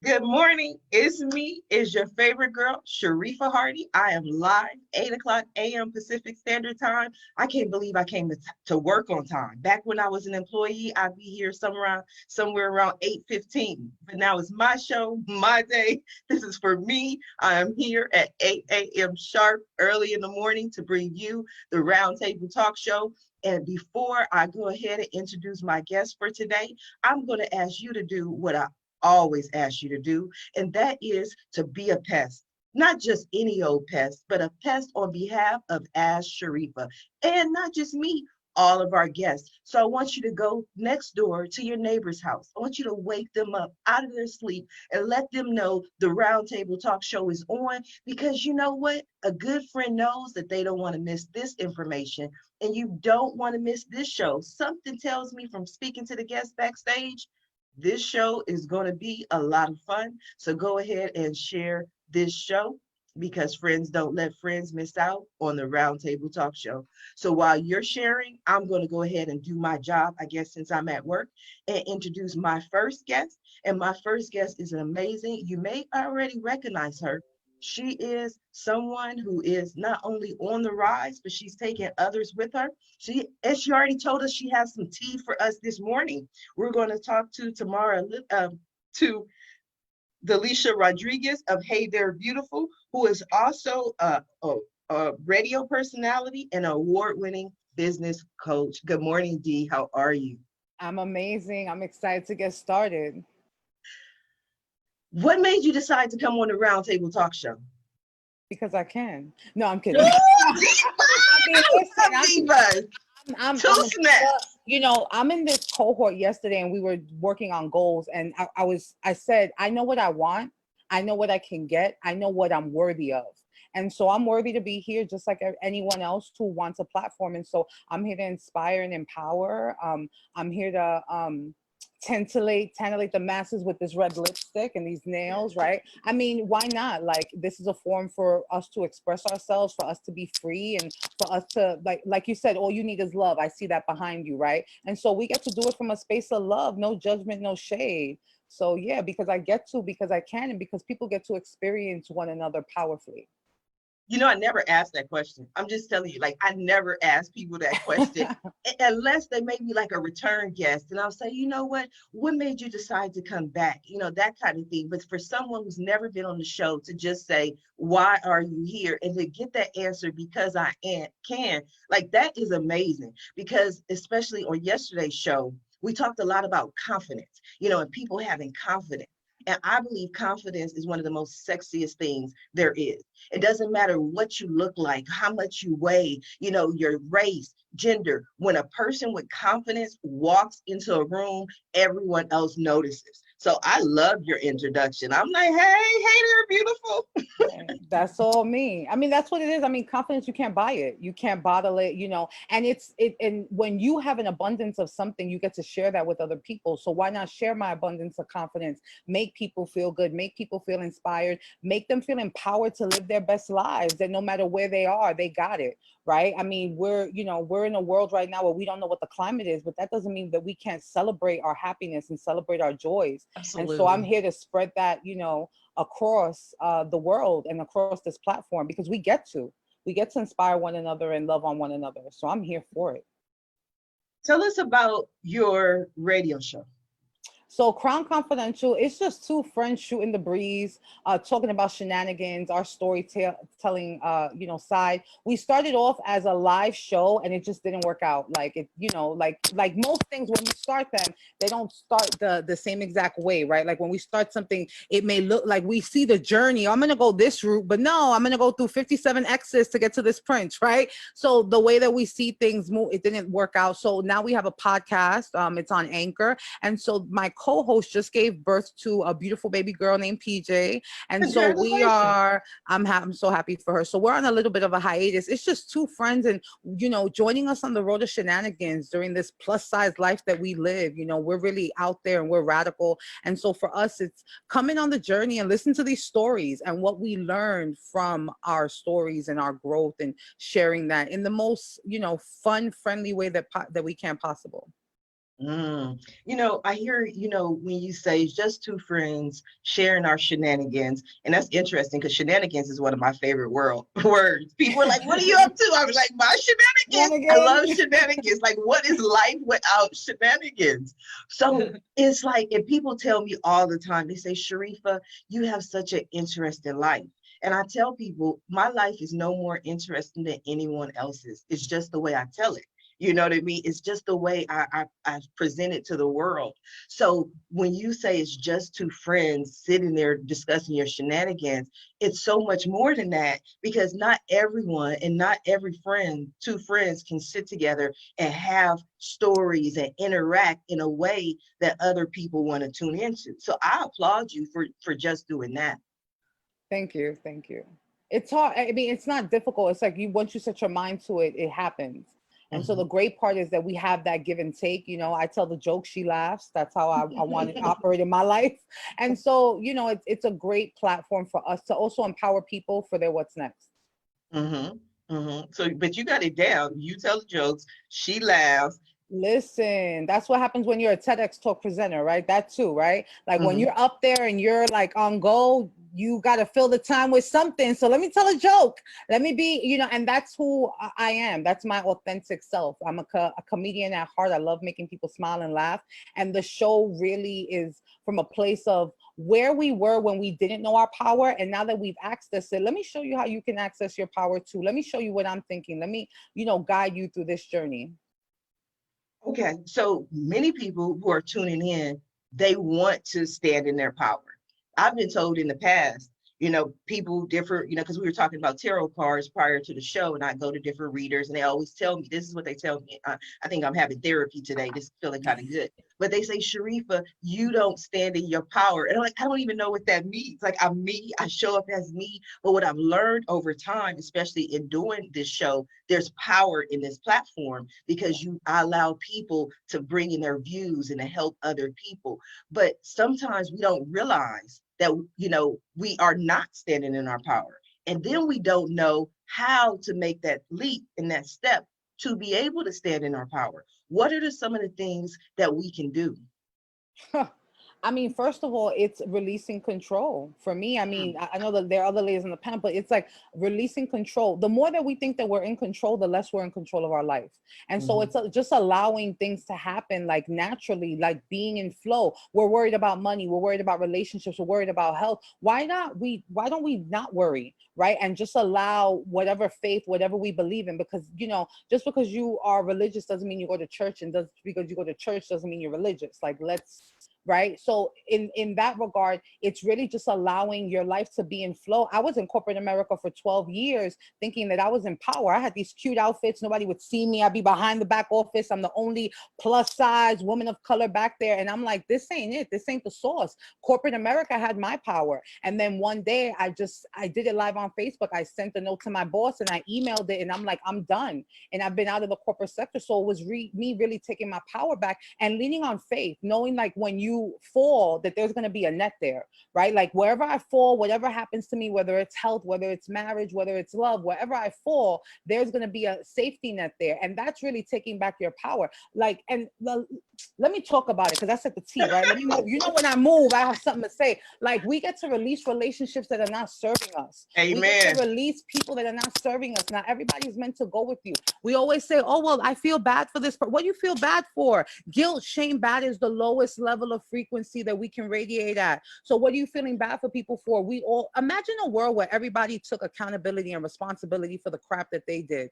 Good morning. It's me. It's your favorite girl, Sharifa Hardy. I am live, 8 o'clock a.m. Pacific Standard Time. I can't believe I came to work on time. Back when I was an employee, I'd be here somewhere around 8:15. But now it's my show, my day. This is for me. I am here at 8 a.m. sharp, early in the morning, to bring you the Roundtable Talk Show. And before I go ahead and introduce my guest for today, I'm going to ask you to do what I always ask you to do, and that is to be a pest. Not just any old pest, but a pest on behalf of Ask Sharifa. And not just me, all of our guests. So I want you to go next door to your neighbor's house. I want you to wake them up out of their sleep and let them know the Roundtable Talk Show is on, because you know what? A good friend knows that they don't want to miss this information, and you don't want to miss this show. Something tells me from speaking to the guests backstage, this show is going to be a lot of fun. So go ahead and share this show, because friends don't let friends miss out on the Roundtable Talk Show. So while you're sharing, I'm going to go ahead and do my job, I guess, since I'm at work, and introduce my first guest. And my first guest is amazing. You may already recognize her. She is someone who is not only on the rise, but she's taking others with her. As she already told us, she has some tea for us this morning. We're going to talk to to Delisha Rodriguez of Hey There Beautiful, who is also a radio personality and an award-winning business coach. Good morning, Dee. How are you? I'm amazing. I'm excited to get started. What made you decide to come on the Roundtable Talk Show? Because I can. No, I'm kidding. I'm in this cohort yesterday, and we were working on goals, and I said, I know what I want. I know what I can get. I know what I'm worthy of. And so I'm worthy to be here just like anyone else who wants a platform. And so I'm here to inspire and empower. I'm here to tantillate the masses with this red lipstick and these nails, right? I mean, why not? Like, this is a forum for us to express ourselves, for us to be free, and for us to, like you said, all you need is love. I see that behind you, right? And so we get to do it from a space of love, no judgment, no shade. So yeah, because I can, and because people get to experience one another powerfully. You know, I never asked that question. I'm just telling you, like, I never ask people that question unless they may be like a return guest. And I'll say, you know what made you decide to come back? You know, that kind of thing. But for someone who's never been on the show to just say, why are you here? And to get that answer, because I can, like, that is amazing. Because especially on yesterday's show, we talked a lot about confidence, you know, and people having confidence. And I believe confidence is one of the most sexiest things there is. It doesn't matter what you look like, how much you weigh, you know, your race, gender. When a person with confidence walks into a room, everyone else notices. So I love your introduction. I'm like, hey there, beautiful. That's all me. I mean, that's what it is. I mean, confidence, you can't buy it. You can't bottle it, you know, and and when you have an abundance of something, you get to share that with other people. So why not share my abundance of confidence? Make people feel good, make people feel inspired, make them feel empowered to live their best lives, that no matter where they are, they got it, right? I mean, we're in a world right now where we don't know what the climate is, but that doesn't mean that we can't celebrate our happiness and celebrate our joys. Absolutely. And so I'm here to spread that, you know, across the world and across this platform, because we get to inspire one another and love on one another. So I'm here for it. Tell us about your radio show. So Crown Confidential, it's just two friends shooting the breeze, talking about shenanigans, our storytelling, side. We started off as a live show, and it just didn't work out. Like it, like most things, when we start them, they don't start the same exact way, right? Like when we start something, it may look like we see the journey. I'm gonna go this route, but no, I'm gonna go through 57 X's to get to this print, right? So the way that we see things move, it didn't work out. So now we have a podcast. It's on Anchor, and so my co-host just gave birth to a beautiful baby girl named PJ. And so we Congratulations. are, I'm so happy for her. So we're on a little bit of a hiatus. It's just two friends and, joining us on the road of shenanigans during this plus size life that we live. We're really out there and we're radical. And so for us, it's coming on the journey and listen to these stories and what we learned from our stories and our growth and sharing that in the most, fun, friendly way that we can possible. I hear, when you say it's just two friends sharing our shenanigans, and that's interesting because shenanigans is one of my favorite words. People are like, what are you up to? I was like, my shenanigans. I love shenanigans. Like, what is life without shenanigans? So it's like, and people tell me all the time, they say, Sharifa, you have such an interesting life. And I tell people, my life is no more interesting than anyone else's. It's just the way I tell it. You know what I mean? It's just the way I present it to the world. So when you say it's just two friends sitting there discussing your shenanigans, it's so much more than that, because not everyone and not every friend, two friends can sit together and have stories and interact in a way that other people want to tune into. So I applaud you for just doing that. Thank you. It's hard. I mean, it's not difficult. It's like once you set your mind to it, it happens. And so the great part is that we have that give and take. I tell the joke, she laughs. That's how I want to operate in my life. And so, it's a great platform for us to also empower people for their what's next. So, but you got it down. You tell the jokes, she laughs. Listen, that's what happens when you're a TEDx talk presenter, right? That too, right? Like when you're up there and you're like on go, you got to fill the time with something. So let me tell a joke. Let me be, and that's who I am. That's my authentic self. I'm a comedian at heart. I love making people smile and laugh. And the show really is from a place of where we were when we didn't know our power. And now that we've accessed it, let me show you how you can access your power too. Let me show you what I'm thinking. Let me, guide you through this journey. Okay, so many people who are tuning in, they want to stand in their power. I've been told in the past, people differ, because we were talking about tarot cards prior to the show, and I go to different readers, and they always tell me, this is what they tell me. I think I'm having therapy today, just feeling kind of good. But they say, Sharifa, you don't stand in your power. And I'm like, I don't even know what that means. Like, I'm me, I show up as me. But what I've learned over time, especially in doing this show, there's power in this platform because I allow people to bring in their views and to help other people. But sometimes we don't realize that, we are not standing in our power. And then we don't know how to make that leap and that step to be able to stand in our power. What are some of the things that we can do? I mean, first of all, it's releasing control. For me, I mean, I know that there are other layers in the pen, but it's like releasing control. The more that we think that we're in control, the less we're in control of our life. And so it's just allowing things to happen like naturally, like being in flow. We're worried about money. We're worried about relationships. We're worried about health. Why don't we not worry, right? And just allow whatever faith, whatever we believe in, because, just because you are religious doesn't mean you go to church, and just because you go to church doesn't mean you're religious. Like, right? So in that regard, it's really just allowing your life to be in flow. I was in corporate America for 12 years thinking that I was in power. I had these cute outfits. Nobody would see me. I'd be behind the back office. I'm the only plus size woman of color back there. And I'm like, this ain't it. This ain't the source. Corporate America had my power. And then one day I did it live on Facebook. I sent a note to my boss and I emailed it, and I'm like, I'm done. And I've been out of the corporate sector. So it was me really taking my power back and leaning on faith, knowing like when you fall, that there's going to be a net there, right? Like wherever I fall, whatever happens to me, whether it's health, whether it's marriage, whether it's love, wherever I fall, there's going to be a safety net there. And that's really taking back your power. Like, and let me talk about it, because that's at the T, right? Let me move. When I move, I have something to say. Like, we get to release relationships that are not serving us. Amen. We get to release people that are not serving us. Not everybody's meant to go with you. We always say, oh, well, I feel bad for this. What do you feel bad for? Guilt, shame, bad is the lowest level of frequency that we can radiate at. So what are you feeling bad for people for? We all imagine a world where everybody took accountability and responsibility for the crap that they did.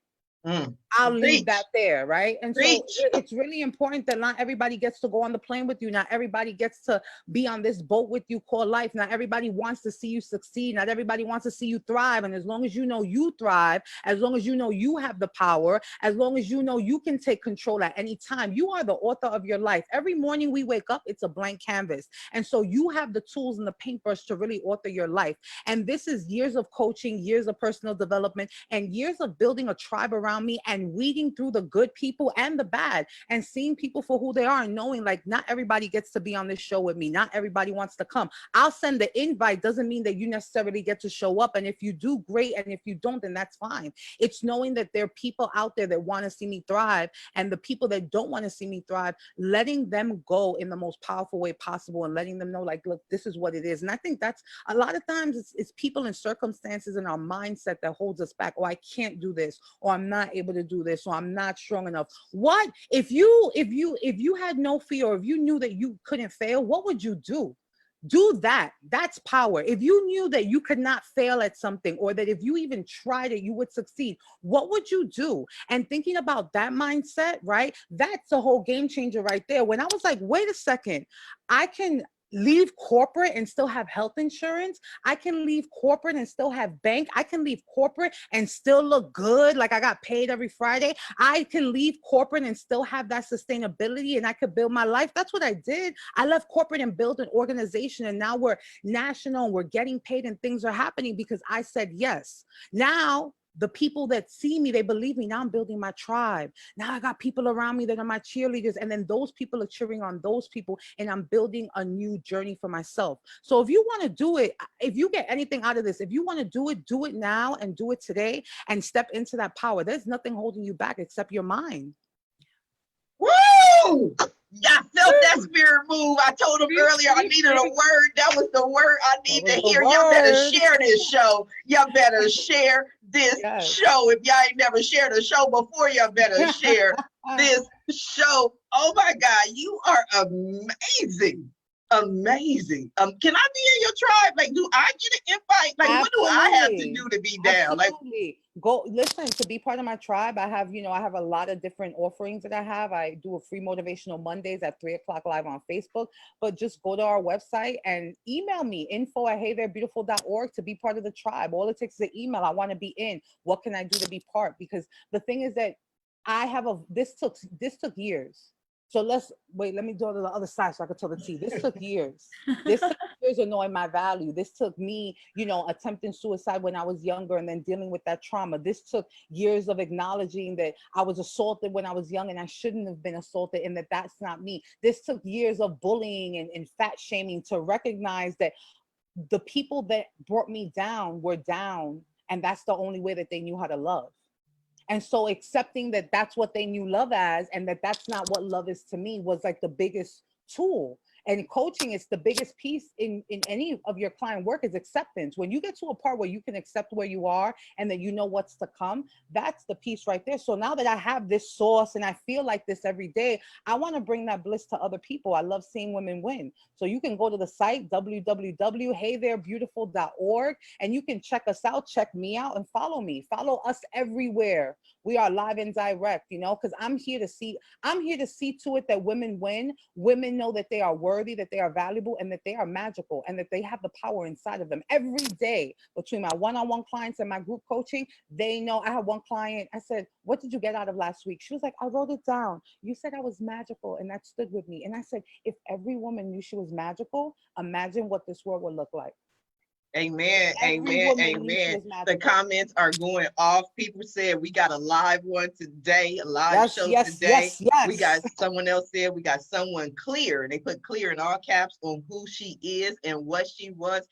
I'll leave Preach, that there, right? And so preach. it's really important that not everybody gets to go on the plane with you. Not everybody gets to be on this boat with you called life. Not everybody wants to see you succeed. Not everybody wants to see you thrive. And as long as you know you thrive, as long as you know you have the power, as long as you know you can take control at any time, you are the author of your life. Every morning we wake up, it's a blank canvas. And so you have the tools and the paintbrush to really author your life. And this is years of coaching, years of personal development, and years of building a tribe around me and weeding through the good people and the bad and seeing people for who they are and knowing like not everybody gets to be on this show with me. Not everybody wants to come. I'll send the invite. Doesn't mean that you necessarily get to show up. And if you do, great. And if you don't, then that's fine. It's knowing that there are people out there that want to see me thrive, and the people that don't want to see me thrive, letting them go in the most powerful way possible and letting them know like, look, this is what it is. And I think that's a lot of times it's people and circumstances and our mindset that holds us back. Oh, I can't do this, or I'm not able to do this, or I'm not strong enough. What if you had no fear, or if you knew that you couldn't fail, what would you do? Do that. That's power. If you knew that you could not fail at something, or that if you even tried it you would succeed, what would you do? And thinking about that mindset, right, that's a whole game changer right there. When I was like, wait a second, I can leave corporate and still have health insurance. I can leave corporate and still have bank. I can leave corporate and still look good, like I got paid every Friday. I can leave corporate and still have that sustainability, and I could build my life. That's what I did. I left corporate and built an organization, and now we're national and we're getting paid and things are happening because I said yes. Now the people that see me, they believe me. Now I'm building my tribe. Now I got people around me that are my cheerleaders. And then those people are cheering on those people. And I'm building a new journey for myself. So if you want to do it, if you get anything out of this, if you want to do it now and do it today and step into that power. There's nothing holding you back except your mind. Woo! I felt that spirit move. I told him earlier I needed a word. That was the word I need to hear. Y'all better share this show. Y'all better share this show. If y'all ain't never shared a show before, y'all better share this show. Oh my God, you are amazing. Amazing. Can I be in your tribe? Like, do I get an invite? Like, Absolutely. what do I have to do to be down? Absolutely. Like, go listen. To be part of my tribe, I have a lot of different offerings that I have. I do a free motivational Mondays at 3:00 live on Facebook. But just go to our website and email me, info@heytherebeautiful.org, to be part of the tribe. All it takes is an email. I want to be in. What can I do to be part? Because the thing is that this took years. So let me go to the other side so I can tell the tea. This took years. This took years of knowing my value. This took me, attempting suicide when I was younger and then dealing with that trauma. This took years of acknowledging that I was assaulted when I was young and I shouldn't have been assaulted, and that that's not me. This took years of bullying and fat shaming to recognize that the people that brought me down were down, and that's the only way that they knew how to love. And so accepting that that's what they knew love as, and that that's not what love is to me, was like the biggest tool. And coaching is the biggest piece in any of your client work, is acceptance. When you get to a part where you can accept where you are and that you know what's to come, that's the piece right there. So now that I have this source and I feel like this every day, I want to bring that bliss to other people. I love seeing women win. So you can go to the site, www.heytherebeautiful.org, and you can check us out, check me out, and follow me. Follow us everywhere. We are live and direct, because I'm here to see to it that women win. Women know that they are worthy, that they are valuable, and that they are magical, and that they have the power inside of them. Every day, between my one-on-one clients and my group coaching, they know. I had one client, I said, what did you get out of last week? She was like, I wrote it down. You said I was magical, and that stood with me. And I said, if every woman knew she was magical, imagine what this world would look like. Amen, amen, amen. The comments are going off. People said we got a live one today, a live show today. Yes. We got someone else said we got someone clear, and they put clear in all caps on who she is and what she was.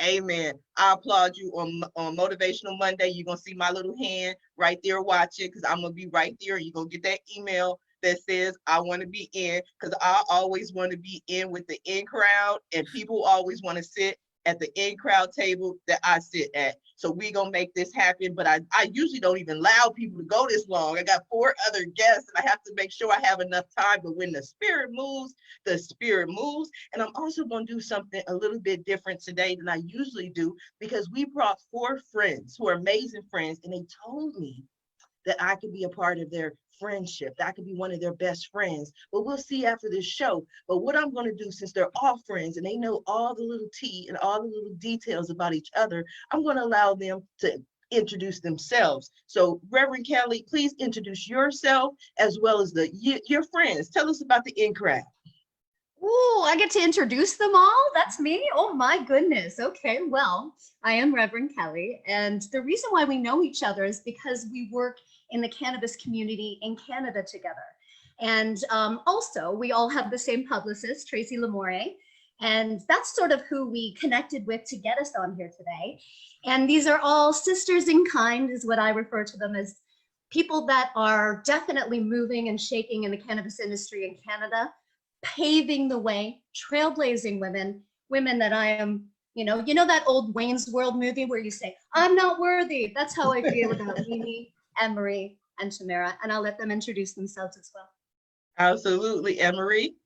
Amen. I applaud you on Motivational Monday. You're going to see my little hand right there watching, because I'm going to be right there. You're going to get that email that says I want to be in, because I always want to be in with the in crowd, and people always want to sit at the in crowd table that I sit at. So we're going to make this happen. But I usually don't even allow people to go this long. I got 4 other guests, and I have to make sure I have enough time. But when the spirit moves, the spirit moves. And I'm also going to do something a little bit different today than I usually do, because we brought 4 friends who are amazing friends, and they told me that I could be a part of their friendship, that I could be one of their best friends. But we'll see after this show. But what I'm going to do, since they're all friends and they know all the little tea and all the little details about each other, I'm going to allow them to introduce themselves. So Reverend Kelly, please introduce yourself as well as your friends. Tell us about the in crowd. Ooh, I get to introduce them all? That's me? Oh my goodness. Okay, well, I am Reverend Kelly, and the reason why we know each other is because we work in the cannabis community in Canada together. And also, we all have the same publicist, Tracy Lamore, and that's sort of who we connected with to get us on here today. And these are all sisters in kind, is what I refer to them as, people that are definitely moving and shaking in the cannabis industry in Canada, paving the way, trailblazing women that I am, you know that old Wayne's World movie where you say, I'm not worthy. That's how I feel about Mimi, Anne-Marie, and Tamara, and I'll let them introduce themselves as well. Absolutely, Anne-Marie.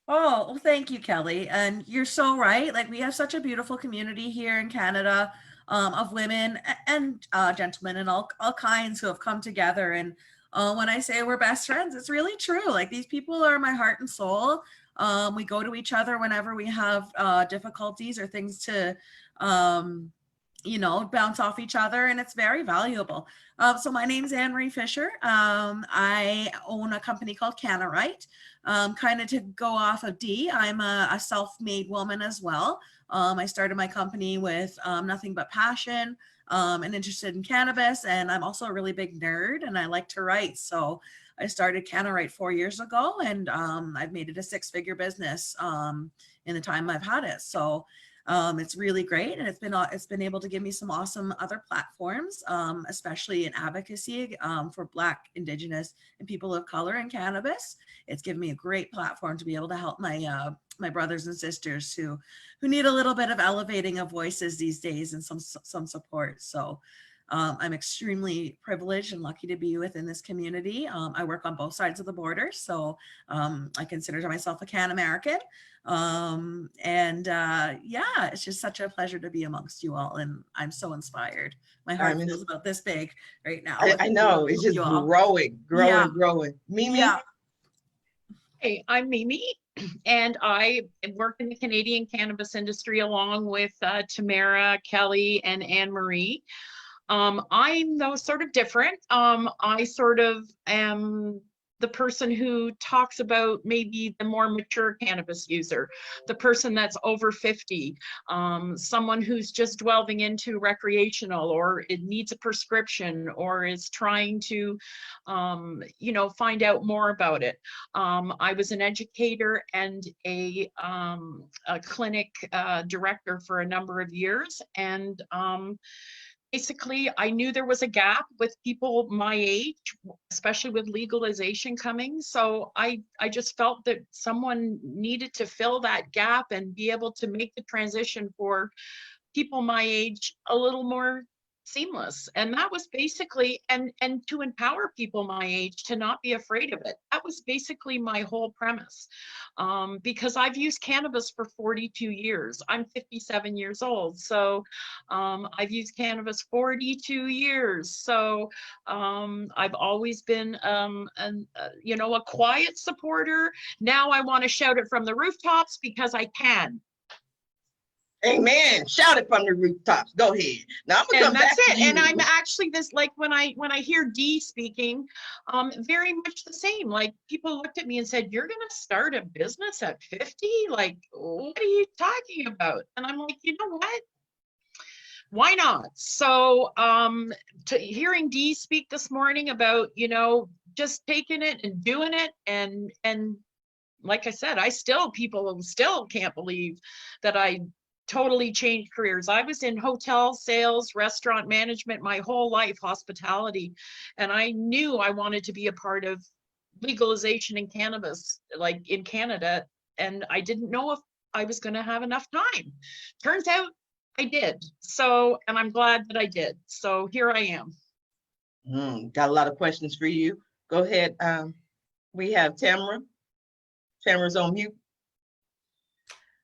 Oh, well, thank you, Kelly. And you're so right. Like, we have such a beautiful community here in Canada, of women and gentlemen and all kinds who have come together. And when I say we're best friends, it's really true. Like, these people are my heart and soul. We go to each other whenever we have difficulties or things to, bounce off each other, and it's very valuable. So my name's Anne-Marie Fischer. I own a company called Canna. Kind of to go off of D, I'm a self-made woman as well. I started my company with nothing but passion and interested in cannabis, and I'm also a really big nerd and I like to write. So I started Canna 4 years ago, and I've made it a 6-figure business in the time I've had it. So it's really great, and it's been able to give me some awesome other platforms, especially in advocacy for Black, Indigenous, and people of color in cannabis. It's given me a great platform to be able to help my my brothers and sisters who need a little bit of elevating of voices these days and some support. So I'm extremely privileged and lucky to be within this community. I work on both sides of the border, so I consider myself a Can American. Yeah, it's just such a pleasure to be amongst you all, and I'm so inspired. My heart feels about this big right now. I know, it's just growing. Mimi? Yeah. Hey, I'm Mimi, and I work in the Canadian cannabis industry along with Tamara, Kelly, and Anne-Marie. I'm though sort of different. I sort of am the person who talks about maybe the more mature cannabis user, the person that's over 50, someone who's just delving into recreational, or it needs a prescription, or is trying to, find out more about it. I was an educator and a clinic director for a number of years, and basically, I knew there was a gap with people my age, especially with legalization coming. So I just felt that someone needed to fill that gap and be able to make the transition for people my age a little more seamless. And that was basically, and to empower people my age to not be afraid of it. That was basically my whole premise. Because I've used cannabis for 42 years. I'm 57 years old. So I've used cannabis 42 years. So I've always been, a quiet supporter. Now I want to shout it from the rooftops because I can. Amen. Shout it from the rooftops. Go ahead. Now I'm gonna come back to you. And I'm actually this, like, when I hear Dee speaking, very much the same. Like, people looked at me and said, "You're gonna start a business at 50? Like, what are you talking about?" And I'm like, you know what? Why not? So hearing Dee speak this morning about, just taking it and doing it, and like I said, people still can't believe that I totally changed careers. I was in hotel sales, restaurant management my whole life, hospitality, and I knew I wanted to be a part of legalization in cannabis, like in Canada, and I didn't know if I was going to have enough time. Turns out I did. So, and I'm glad that I did. So here I am. Got a lot of questions for you. Go ahead. We have Tamara. Tamara's on mute.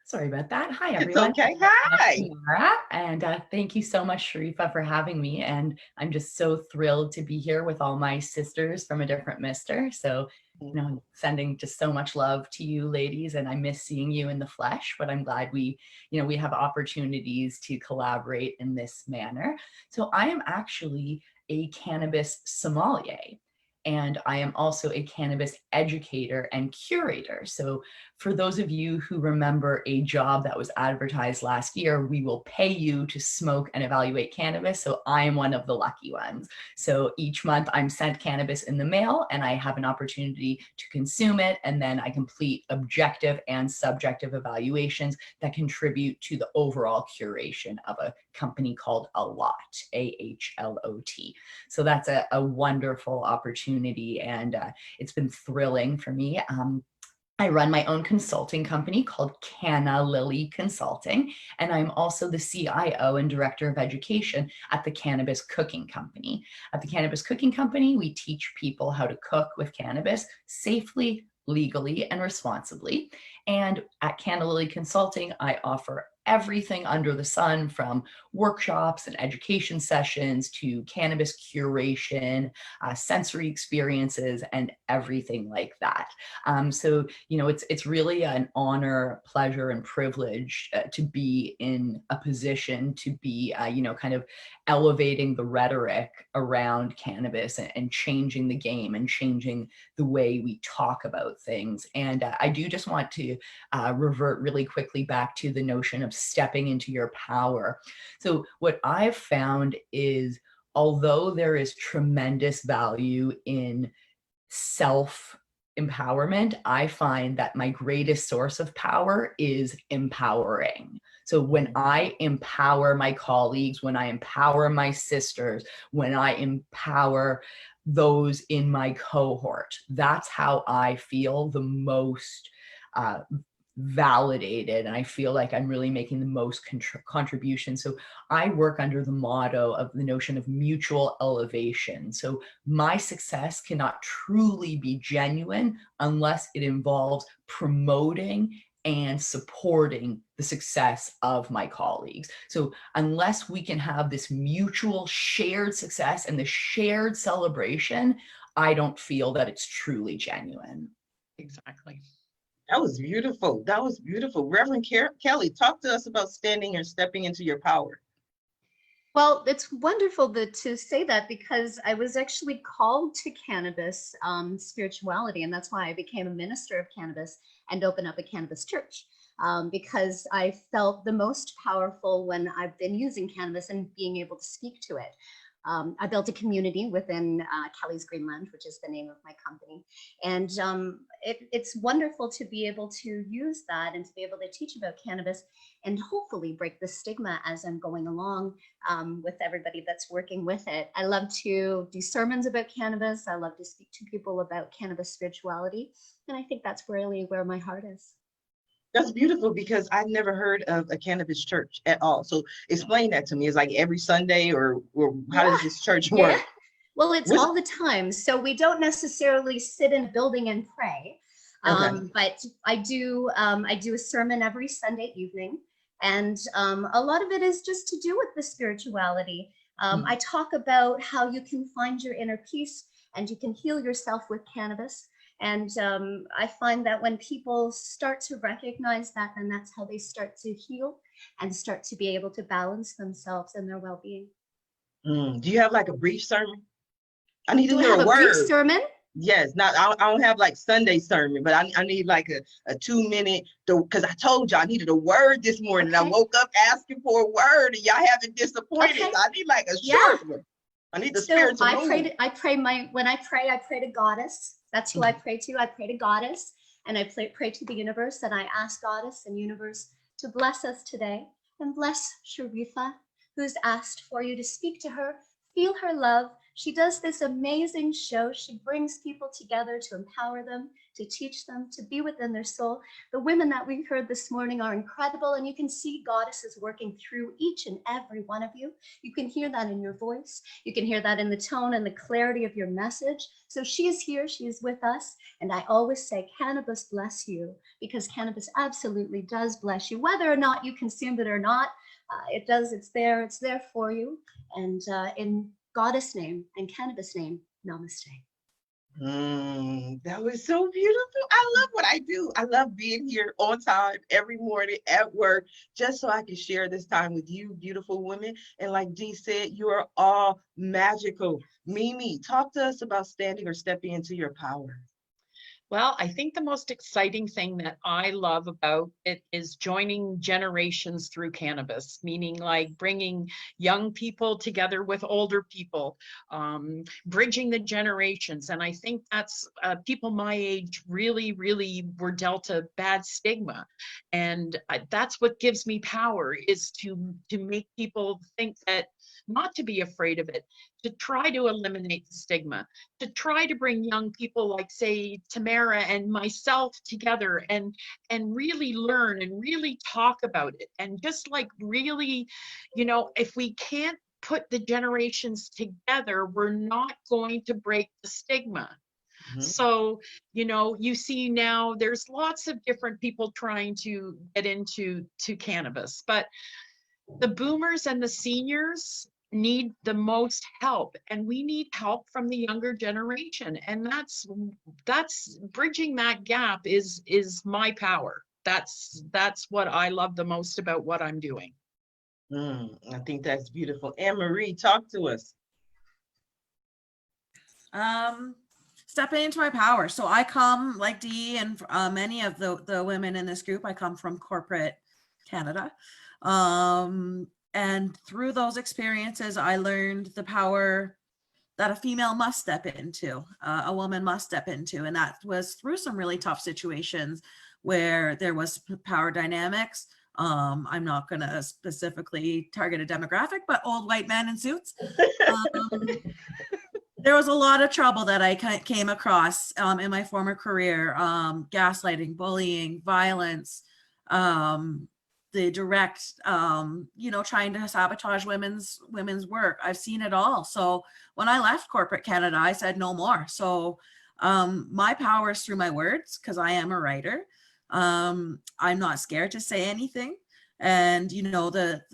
Sorry about that. Hi, It's everyone. okay. I'm Hi. Tamara, and thank you so much, Sharifa, for having me. And I'm just so thrilled to be here with all my sisters from a different mister. So, I'm sending just so much love to you ladies, and I miss seeing you in the flesh, but I'm glad we have opportunities to collaborate in this manner. So I am actually a cannabis sommelier. And I am also a cannabis educator and curator. So for those of you who remember a job that was advertised last year, we will pay you to smoke and evaluate cannabis. So I am one of the lucky ones. So each month I'm sent cannabis in the mail and I have an opportunity to consume it. And then I complete objective and subjective evaluations that contribute to the overall curation of a company called Ahlot, A-H-L-O-T. So that's a wonderful opportunity, and it's been thrilling for me. I run my own consulting company called Canna Consulting, and I'm also the CIO and Director of Education at the Cannabis Cooking Company. At the Cannabis Cooking Company, we teach people how to cook with cannabis safely, legally, and responsibly. And at Canna Consulting, I offer everything under the sun, from workshops and education sessions to cannabis curation, sensory experiences, and everything like that. So, it's really an honor, pleasure, and privilege to be in a position to be, kind of elevating the rhetoric around cannabis and changing the game and changing the way we talk about things. And I do just want to revert really quickly back to the notion of stepping into your power. So what I've found is, although there is tremendous value in self-empowerment, I find that my greatest source of power is empowering. So when I empower my colleagues, when I empower my sisters, when I empower those in my cohort, that's how I feel the most validated, and I feel like I'm really making the most contribution. So I work under the motto of the notion of mutual elevation. So my success cannot truly be genuine unless it involves promoting and supporting the success of my colleagues. So unless we can have this mutual shared success and the shared celebration, I don't feel that it's truly genuine. Exactly. That was beautiful. That was beautiful. Reverend Kelly, talk to us about standing or stepping into your power. Well, it's wonderful to say that, because I was actually called to cannabis spirituality, and that's why I became a minister of cannabis and opened up a cannabis church, because I felt the most powerful when I've been using cannabis and being able to speak to it. I built a community within Kelly's Greenland, which is the name of my company. And it's wonderful to be able to use that and to be able to teach about cannabis and hopefully break the stigma as I'm going along with everybody that's working with it. I love to do sermons about cannabis. I love to speak to people about cannabis spirituality. And I think that's really where my heart is. That's beautiful, because I've never heard of a cannabis church at all. So explain that to me. It's like every Sunday, or how does this church work? Yeah. Well, it's all the time. So we don't necessarily sit in a building and pray, but I do a sermon every Sunday evening. And a lot of it is just to do with the spirituality. I talk about how you can find your inner peace and you can heal yourself with cannabis. And I find that when people start to recognize that, then that's how they start to heal and start to be able to balance themselves and their well-being. Do you have like a brief sermon? I need to hear Do I have a word. Brief sermon? Yes, I don't have like Sunday sermon, but I need like a 2-minute, because I told you I needed a word this morning. Okay. I woke up asking for a word and y'all haven't disappointed. Okay. So I need like a short one. I need the spirit to move. When I pray to Goddess. That's who I pray to. I pray to Goddess, and I pray to the universe, and I ask Goddess and universe to bless us today and bless Sharifa, who's asked for you to speak to her, feel her love, She does this amazing show. She brings people together to empower them, to teach them, to be within their soul. The women that we heard this morning are incredible, and you can see goddesses working through each and every one of you. You can hear that in your voice. You can hear that in the tone and the clarity of your message. So she is here, she is with us. And I always say, cannabis bless you, because cannabis absolutely does bless you, whether or not you consumed it or not. It does, it's there for you. And in Goddess name and cannabis name, namaste. That was so beautiful. I love what I do. I love being here on time every morning at work, just so I can share this time with you, beautiful women. And like Dee said, you are all magical. Mimi, talk to us about standing or stepping into your power. Well, I think the most exciting thing that I love about it is joining generations through cannabis, meaning like bringing young people together with older people, bridging the generations. And I think that's people my age really, really were dealt a bad stigma. And that's what gives me power, is to make people think that, not to be afraid of it, to try to eliminate the stigma, to try to bring young people like, say, Tamara and myself together and really learn and really talk about it. And just like really, you know, if we can't put the generations together, we're not going to break the stigma. So, you know, you see now there's lots of different people trying to get into cannabis, but the boomers and the seniors need the most help, and we need help from the younger generation, and that's bridging that gap is my power. That's what I love the most about what I'm doing. I think that's beautiful. Anne-Marie, talk to us. Stepping into my power. So I come, like Dee and many of the women in this group, I come from corporate Canada. And through those experiences, I learned the power that a female must step into, a woman must step into. And that was through some really tough situations where there was power dynamics. I'm not going to specifically target a demographic, but old white men in suits. There was a lot of trouble that I came across in my former career, gaslighting, bullying, violence, the direct, you know, trying to sabotage women's work. I've seen it all. So when I left corporate Canada, I said no more. So my power is through my words, because I am a writer. I'm not scared to say anything. And, you know,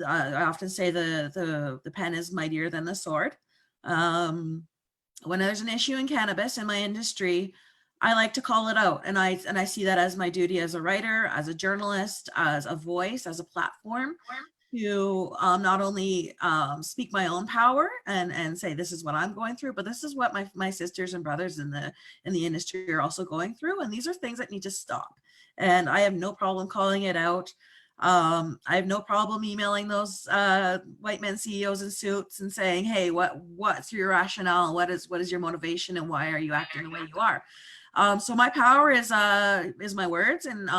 I often say the pen is mightier than the sword. When there's an issue in cannabis in my industry, I like to call it out, and I see that as my duty as a writer, as a journalist, as a voice, as a platform to not only speak my own power and say this is what I'm going through, but this is what my sisters and brothers in the industry are also going through, and these are things that need to stop. And I have no problem calling it out. I have no problem emailing those white men CEOs in suits and saying, hey, what's your rationale? What is your motivation, and why are you acting the way you are? So my power is my words, and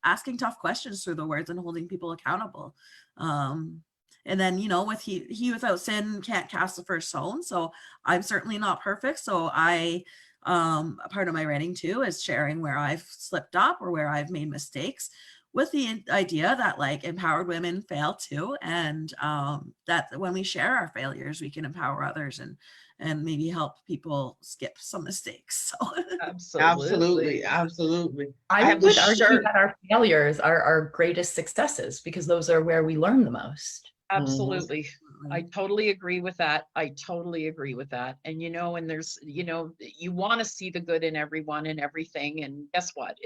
asking tough questions through the words and holding people accountable. And then, you know, with he without sin can't cast the first stone. So I'm certainly not perfect. So a part of my writing too is sharing where I've slipped up or where I've made mistakes, with the idea that like empowered women fail too. And that when we share our failures, we can empower others and maybe help people skip some mistakes. So Absolutely. I would argue that our failures are our greatest successes, because those are where we learn the most. Absolutely. I totally agree with that. And, you know, and there's, you know, you want to see the good in everyone and everything. And guess what?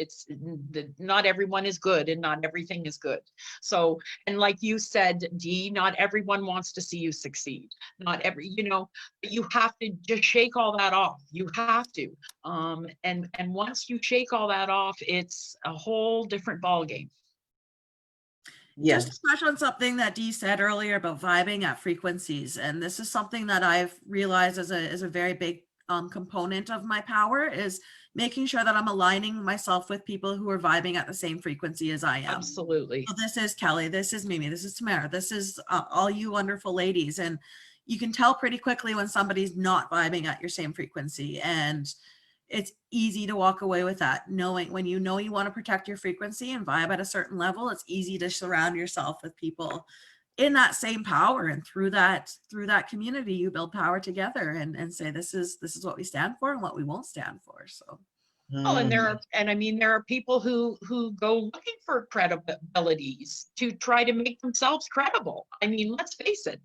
Not everyone is good, and not everything is good. So, and like you said, Dee, not everyone wants to see you succeed. You know, you have to just shake all that off. You have to. And once you shake all that off, it's a whole different ballgame. Yes. Just to touch on something that Dee said earlier about vibing at frequencies, and this is something that I've realized is a very big component of my power, is making sure that I'm aligning myself with people who are vibing at the same frequency as I am. Absolutely. So this is Kelly, this is Mimi, this is Tamara, this is all you wonderful ladies. And you can tell pretty quickly when somebody's not vibing at your same frequency. And it's easy to walk away with that. Knowing when you know you want to protect your frequency and vibe at a certain level, it's easy to surround yourself with people in that same power. And through that community, you build power together and say, this is what we stand for and what we won't stand for. So. Oh, and I mean, there are people who go looking for credibilities to try to make themselves credible. I mean, let's face it,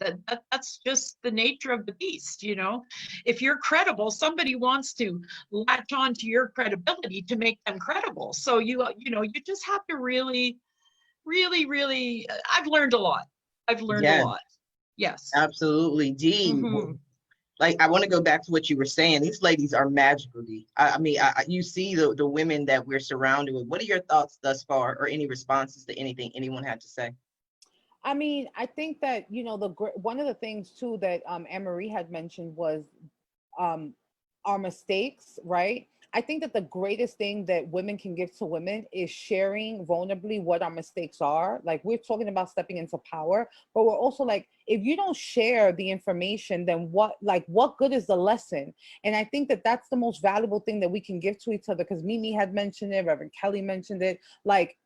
that's just the nature of the beast, you know. If you're credible, somebody wants to latch on to your credibility to make them credible. So you just have to really, really, really, I've learned a lot. Yes. Absolutely. Dee, Mhm. like, I want to go back to what you were saying. These ladies are magical, Dee. I mean, you see the women that we're surrounded with. What are your thoughts thus far, or any responses to anything anyone had to say? I mean, I think that, you know, one of the things too that Anne-Marie had mentioned was our mistakes, right? I think that the greatest thing that women can give to women is sharing vulnerably what our mistakes are. Like, we're talking about stepping into power, but we're also like, if you don't share the information, then what good is the lesson? And I think that that's the most valuable thing that we can give to each other, because Mimi had mentioned it, Reverend Kelly mentioned it. Like,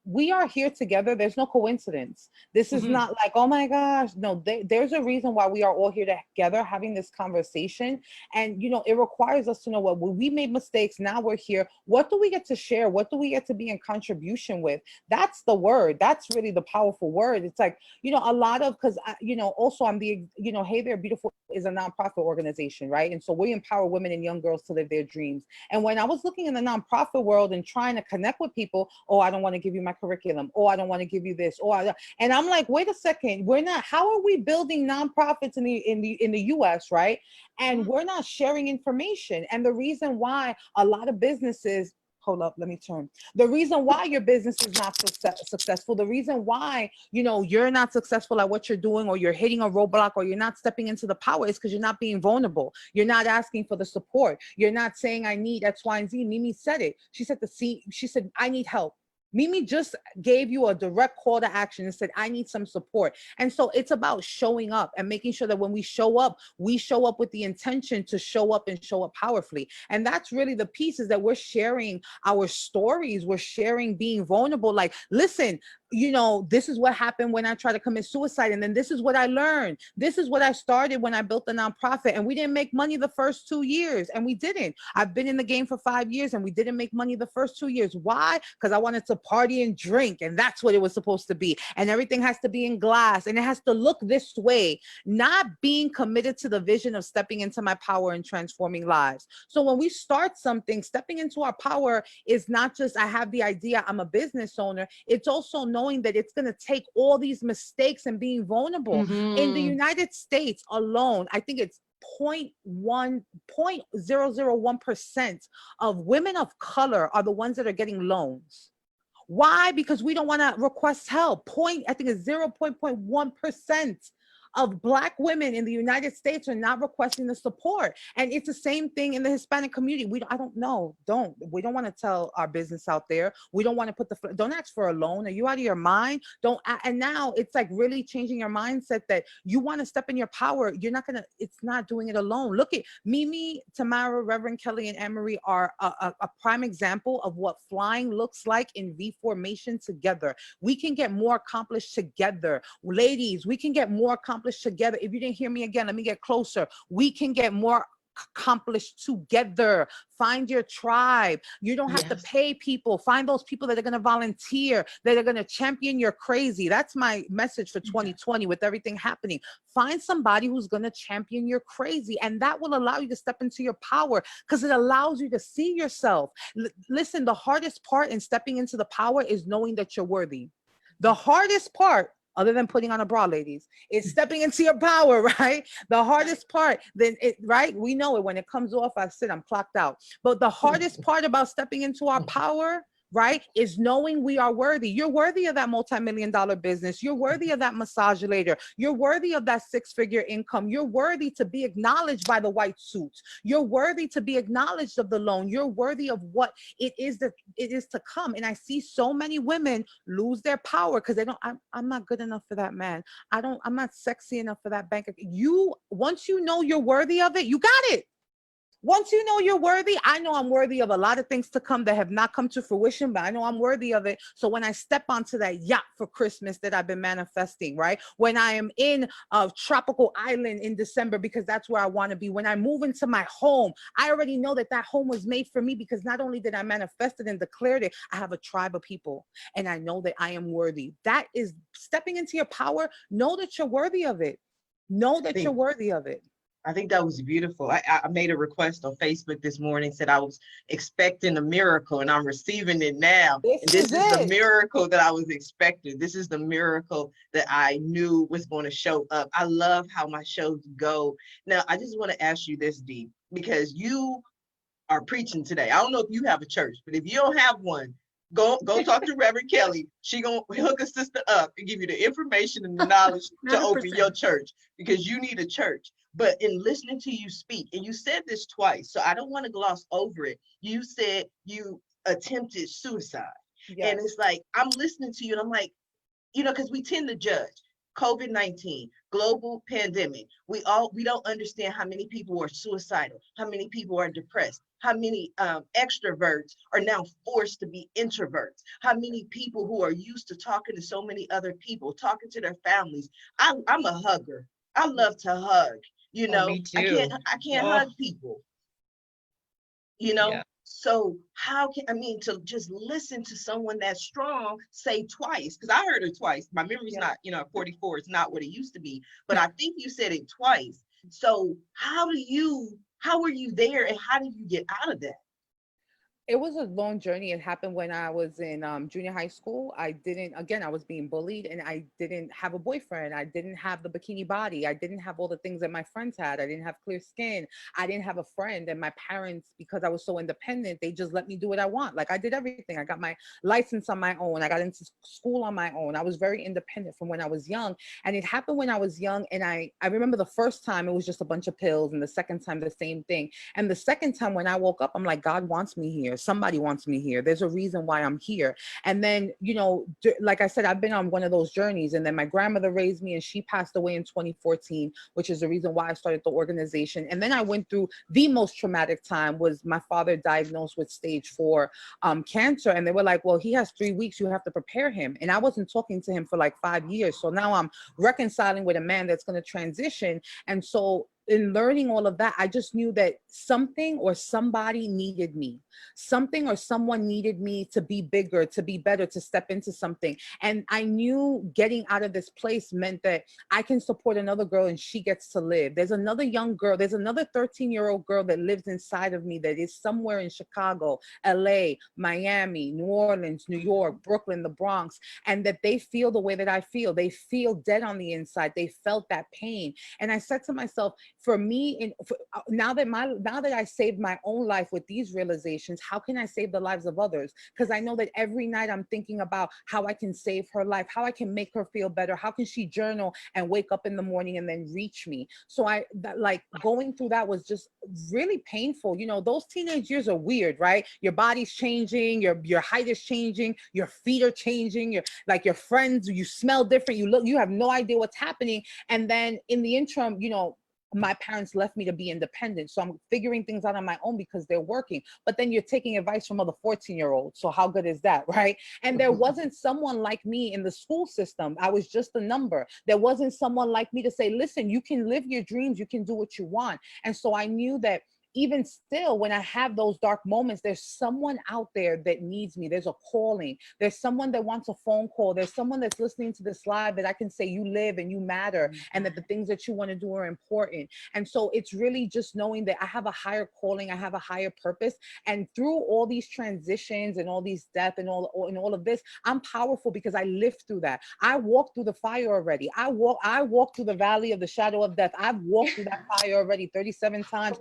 we are here together. There's no coincidence. This is not like, oh my gosh, no, there's a reason why we are all here together having this conversation. And, you know, it requires us to know what, when we made mistakes, now we're here. What do we get to share? What do we get to be in contribution with? That's the word. That's really the powerful word. It's like, you know, a lot of, because, you know, also I'm the, you know, Hey There Beautiful is a nonprofit organization, right? And so we empower women and young girls to live their dreams. And when I was looking in the nonprofit world and trying to connect with people, oh, I don't want to give you my curriculum. Oh, I don't want to give you this. And I'm like, wait a second, we're not. How are we building nonprofits in the U.S., right? And we're not sharing information. And the reason why a lot of businesses. Hold up, let me turn. The reason why your business is not successful, the reason why, you know, you're not successful at what you're doing, or you're hitting a roadblock, or you're not stepping into the power, is because you're not being vulnerable. You're not asking for the support. You're not saying, I need X, Y, and Z. Mimi said it. She said, I need help. Mimi just gave you a direct call to action and said, I need some support. And so it's about showing up and making sure that when we show up with the intention to show up and show up powerfully. And that's really the piece, is that we're sharing our stories. We're sharing being vulnerable. Like, listen, you know, this is what happened when I tried to commit suicide. And then this is what I learned. This is what I started when I built the nonprofit. And we didn't make money the first 2 years. And we didn't. I've been in the game for 5 years and we didn't make money the first 2 years. Why? Because I wanted to party and drink. And that's what it was supposed to be. And everything has to be in glass. And it has to look this way. Not being committed to the vision of stepping into my power and transforming lives. So when we start something, stepping into our power is not just, I have the idea, I'm a business owner. It's also knowing that it's going to take all these mistakes and being vulnerable. In the United States alone, I think it's 0.001% of women of color are the ones that are getting loans. Why? Because we don't want to request help. I think it's 0.1% of Black women in the United States are not requesting the support. And it's the same thing in the Hispanic community. We don't want to tell our business out there. We don't want to don't ask for a loan. Are you out of your mind? And now it's like really changing your mindset that you want to step in your power. It's not doing it alone. Look at Mimi, Tamara, Reverend Kelly, and Anne-Marie are a prime example of what flying looks like in V formation together. We can get more accomplished together. Ladies, we can get more accomplished together. If you didn't hear me again, let me get closer. We can get more accomplished together. Find your tribe. You don't have to pay people. Find those people that are going to volunteer, that are going to champion your crazy. That's my message for 2020 with everything happening. Find somebody who's going to champion your crazy, and that will allow you to step into your power, because it allows you to see yourself. Listen, the hardest part in stepping into the power is knowing that you're worthy. The hardest part, other than putting on a bra, ladies, is stepping into your power, right? The hardest part, right? We know it. When it comes off, I'm clocked out. But the hardest part about stepping into our power, right? Is knowing we are worthy. You're worthy of that multi-million-dollar business. You're worthy of that massage later. You're worthy of that six-figure income. You're worthy to be acknowledged by the white suits. You're worthy to be acknowledged of the loan. You're worthy of what it is that it is to come. And I see so many women lose their power because they don't, I'm not good enough for that man. I'm not sexy enough for that bank. Once you know you're worthy of it, you got it. Once you know you're worthy, I know I'm worthy of a lot of things to come that have not come to fruition, but I know I'm worthy of it. So when I step onto that yacht for Christmas that I've been manifesting, right? When I am in a tropical island in December, because that's where I want to be. When I move into my home, I already know that that home was made for me because not only did I manifest it and declared it, I have a tribe of people and I know that I am worthy. That is stepping into your power. Know that you're worthy of it. Know that you're worthy of it. I think that was beautiful. I made a request on Facebook this morning, said I was expecting a miracle and I'm receiving it now. And this is the miracle that I was expecting. This is the miracle that I knew was going to show up. I love how my shows go. Now, I just want to ask you this, Dee, because you are preaching today. I don't know if you have a church, but if you don't have one, go talk to Reverend Kelly. She gonna hook a sister up and give you the information and the knowledge to open your church because you need a church. But in listening to you speak, and you said this twice, so I don't want to gloss over it. You said you attempted suicide. Yes. And it's like, I'm listening to you and I'm like, because we tend to judge. COVID-19, global pandemic. We don't understand how many people are suicidal, how many people are depressed, how many extroverts are now forced to be introverts, how many people who are used to talking to so many other people, talking to their families. I'm a hugger. I love to hug. Me too. I can't hug people. Yeah. So how can, to just listen to someone that's strong say twice, because I heard it twice. My memory's not, 44 is not what it used to be, but I think you said it twice. So how were you there and how did you get out of that? It was a long journey. It happened when I was in junior high school. I was being bullied and I didn't have a boyfriend. I didn't have the bikini body. I didn't have all the things that my friends had. I didn't have clear skin. I didn't have a friend. And my parents, because I was so independent, they just let me do what I want. Like I did everything. I got my license on my own. I got into school on my own. I was very independent from when I was young. And it happened when I was young. And I remember the first time it was just a bunch of pills. And the second time, the same thing. And the second time when I woke up, I'm like, God wants me here. Somebody wants me here. There's a reason why I'm here. And then, like I said, I've been on one of those journeys. And then my grandmother raised me and she passed away in 2014, which is the reason why I started the organization. And then I went through the most traumatic time was my father diagnosed with stage 4 cancer. And they were like, well, he has 3 weeks. You have to prepare him. And I wasn't talking to him for like 5 years. So now I'm reconciling with a man that's going to transition. And so in learning all of that, I just knew that something or somebody needed me. Something or someone needed me to be bigger, to be better, to step into something. And I knew getting out of this place meant that I can support another girl and she gets to live. There's another young girl, there's another 13-year-old girl that lives inside of me that is somewhere in Chicago, LA, Miami, New Orleans, New York, Brooklyn, the Bronx, and that they feel the way that I feel. They feel dead on the inside. They felt that pain. And I said to myself, for me, now that I saved my own life with these realizations, how can I save the lives of others? Because I know that every night I'm thinking about how I can save her life, how I can make her feel better, how can she journal and wake up in the morning and then reach me. So going through that was just really painful. Those teenage years are weird, right? Your body's changing, your height is changing, your feet are changing, your friends, you smell different, you have no idea what's happening. And then in the interim, my parents left me to be independent. So I'm figuring things out on my own because they're working. But then you're taking advice from other 14-year-olds. So how good is that, right? And there wasn't someone like me in the school system. I was just a number. There wasn't someone like me to say, listen, you can live your dreams. You can do what you want. And so I knew that even still, when I have those dark moments, there's someone out there that needs me. There's a calling. There's someone that wants a phone call. There's someone that's listening to this live that I can say, you live and you matter, and that the things that you want to do are important. And so it's really just knowing that I have a higher calling. I have a higher purpose. And through all these transitions and all these death and all of this, I'm powerful because I lived through that. I walked through the fire already. I walked through the valley of the shadow of death. I've walked through that fire already 37 times.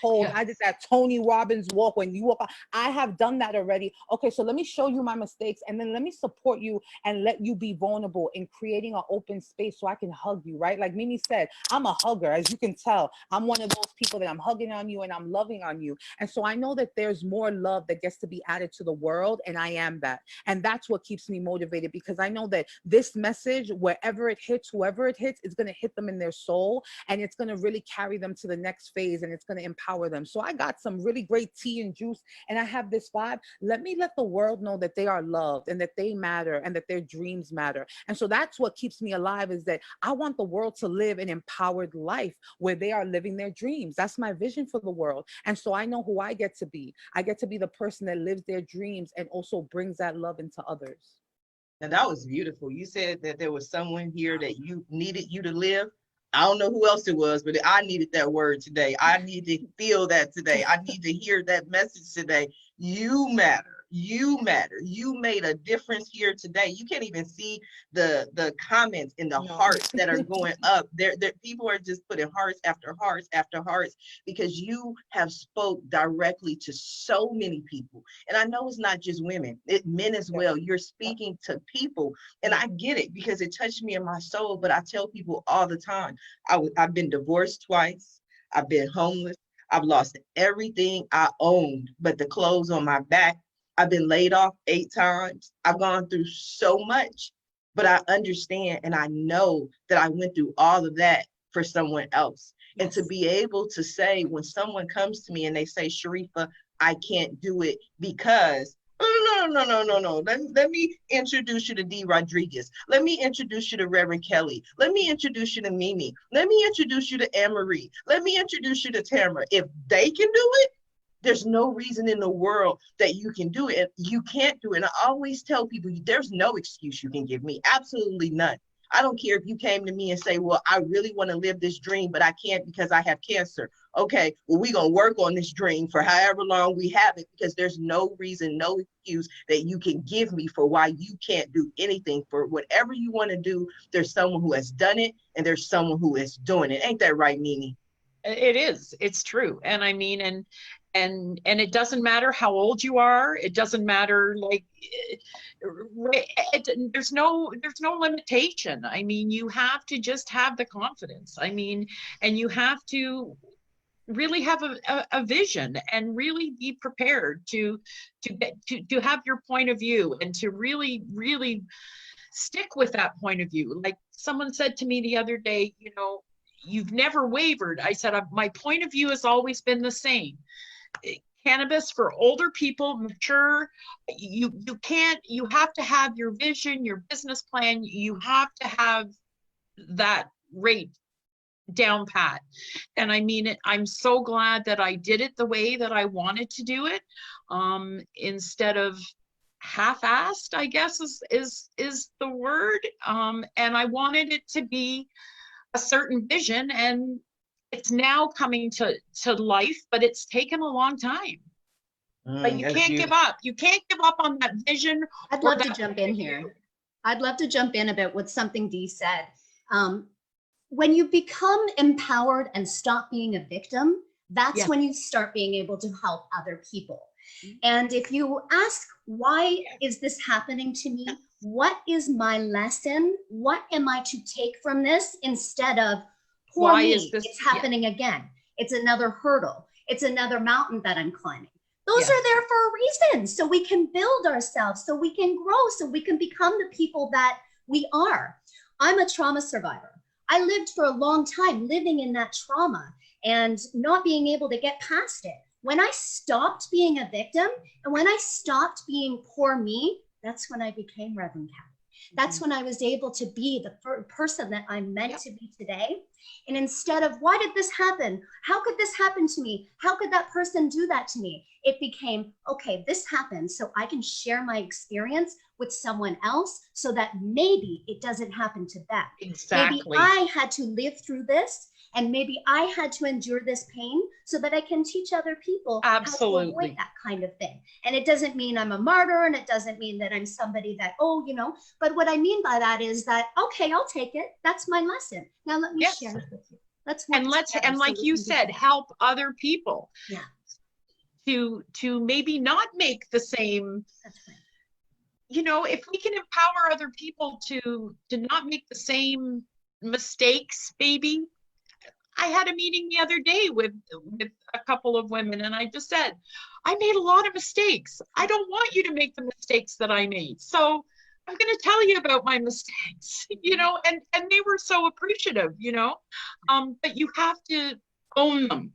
pose. I did that Tony Robbins walk when you walk. I have done that already. Okay, so let me show you my mistakes, and then let me support you and let you be vulnerable in creating an open space so I can hug you, right? Like Mimi said, I'm a hugger, as you can tell. I'm one of those people that I'm hugging on you and I'm loving on you. And so I know that there's more love that gets to be added to the world, and I am that. And that's what keeps me motivated, because I know that this message, wherever it hits, whoever it hits, is going to hit them in their soul, and it's going to really carry them to the next phase, and it's going to empower them. So I got some really great tea and juice, and I have this vibe. Let me let the world know that they are loved and that they matter and that their dreams matter. And so that's what keeps me alive, is that I want the world to live an empowered life where they are living their dreams. That's my vision for the world. And so I know who I get to be. I get to be the person that lives their dreams and also brings that love into others. Now that was beautiful. You said that there was someone here that you needed you to live. I don't know who else it was, but I needed that word today. I need to feel that today. I need to hear that message today. You matter. You matter. You made a difference here today. You can't even see the comments in the hearts that are going up. There, people are just putting hearts after hearts after hearts, because you have spoke directly to so many people. And I know it's not just women, men as well. You're speaking to people, and I get it because it touched me in my soul. But I tell people all the time, I've been divorced twice. I've been homeless. I've lost everything I owned but the clothes on my back. I've been laid off 8 times. I've gone through so much, but I understand and I know that I went through all of that for someone else. Yes. And to be able to say, when someone comes to me and they say, Sharifa, I can't do it because, no. Let me introduce you to D. Rodriguez. Let me introduce you to Reverend Kelly. Let me introduce you to Mimi. Let me introduce you to Anne-Marie. Let me introduce you to Tamara. If they can do it, there's no reason in the world that you can do it. You can't do it. And I always tell people, there's no excuse you can give me. Absolutely none. I don't care if you came to me and say, well, I really want to live this dream, but I can't because I have cancer. Okay, well, we're going to work on this dream for however long we have it, because there's no reason, no excuse that you can give me for why you can't do anything. For whatever you want to do, there's someone who has done it and there's someone who is doing it. Ain't that right, Mimi? It is. It's true. And I mean, and it doesn't matter how old you are. It doesn't matter, like, there's no limitation. I mean, you have to just have the confidence. I mean, and you have to really have a vision and really be prepared to have your point of view and to really stick with that point of view. Like someone said to me the other day, you know, you've never wavered. I said, my point of view has always been the same. Cannabis for older people, mature, you have to have your vision, your business plan. You have to have that rate down pat. And I mean it, I'm so glad that I did it the way that I wanted to do it, instead of half-assed, I guess is the word. And I wanted it to be a certain vision, and it's now coming to life, but it's taken a long time. But you can't give up. You can't give up on that vision. I'd love to jump in here. I'd love to jump in about what something Dee said. When you become empowered and stop being a victim, that's when you start being able to help other people. And if you ask, why is this happening to me? What is my lesson? What am I to take from this, instead of, poor me, it's happening again. It's another hurdle. It's another mountain that I'm climbing. Those are there for a reason, so we can build ourselves, so we can grow, so we can become the people that we are. I'm a trauma survivor. I lived for a long time living in that trauma and not being able to get past it. When I stopped being a victim and when I stopped being poor me, that's when I became Reverend Cat. That's when I was able to be the person that I'm meant to be today. And instead of, why did this happen? How could this happen to me? How could that person do that to me? It became, okay, this happened, so I can share my experience with someone else so that maybe it doesn't happen to them. Exactly. Maybe I had to live through this, and maybe I had to endure this pain so that I can teach other people how to avoid that kind of thing. And it doesn't mean I'm a martyr, and it doesn't mean that I'm somebody that, oh, you know, but what I mean by that is that, okay, I'll take it. That's my lesson. Now let me share it with you. That's what And it's let's, about, and so like we you can do said, that. help other people Yeah, to maybe not make the same, that's right. you know, if we can empower other people to not make the same mistakes, maybe. I had a meeting the other day with a couple of women, and I just said, I made a lot of mistakes. I don't want you to make the mistakes that I made. So I'm going to tell you about my mistakes, you know, and they were so appreciative, you know, but you have to own them.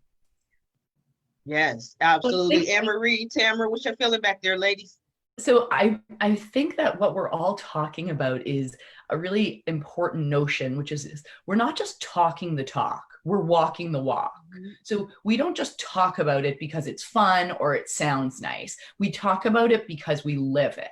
Yes, absolutely. think- Anne-Marie, Tamara, what's your feeling back there, ladies? So I think that what we're all talking about is a really important notion, which is we're not just talking the talk, we're walking the walk. So we don't just talk about it because it's fun or it sounds nice. We talk about it because we live it.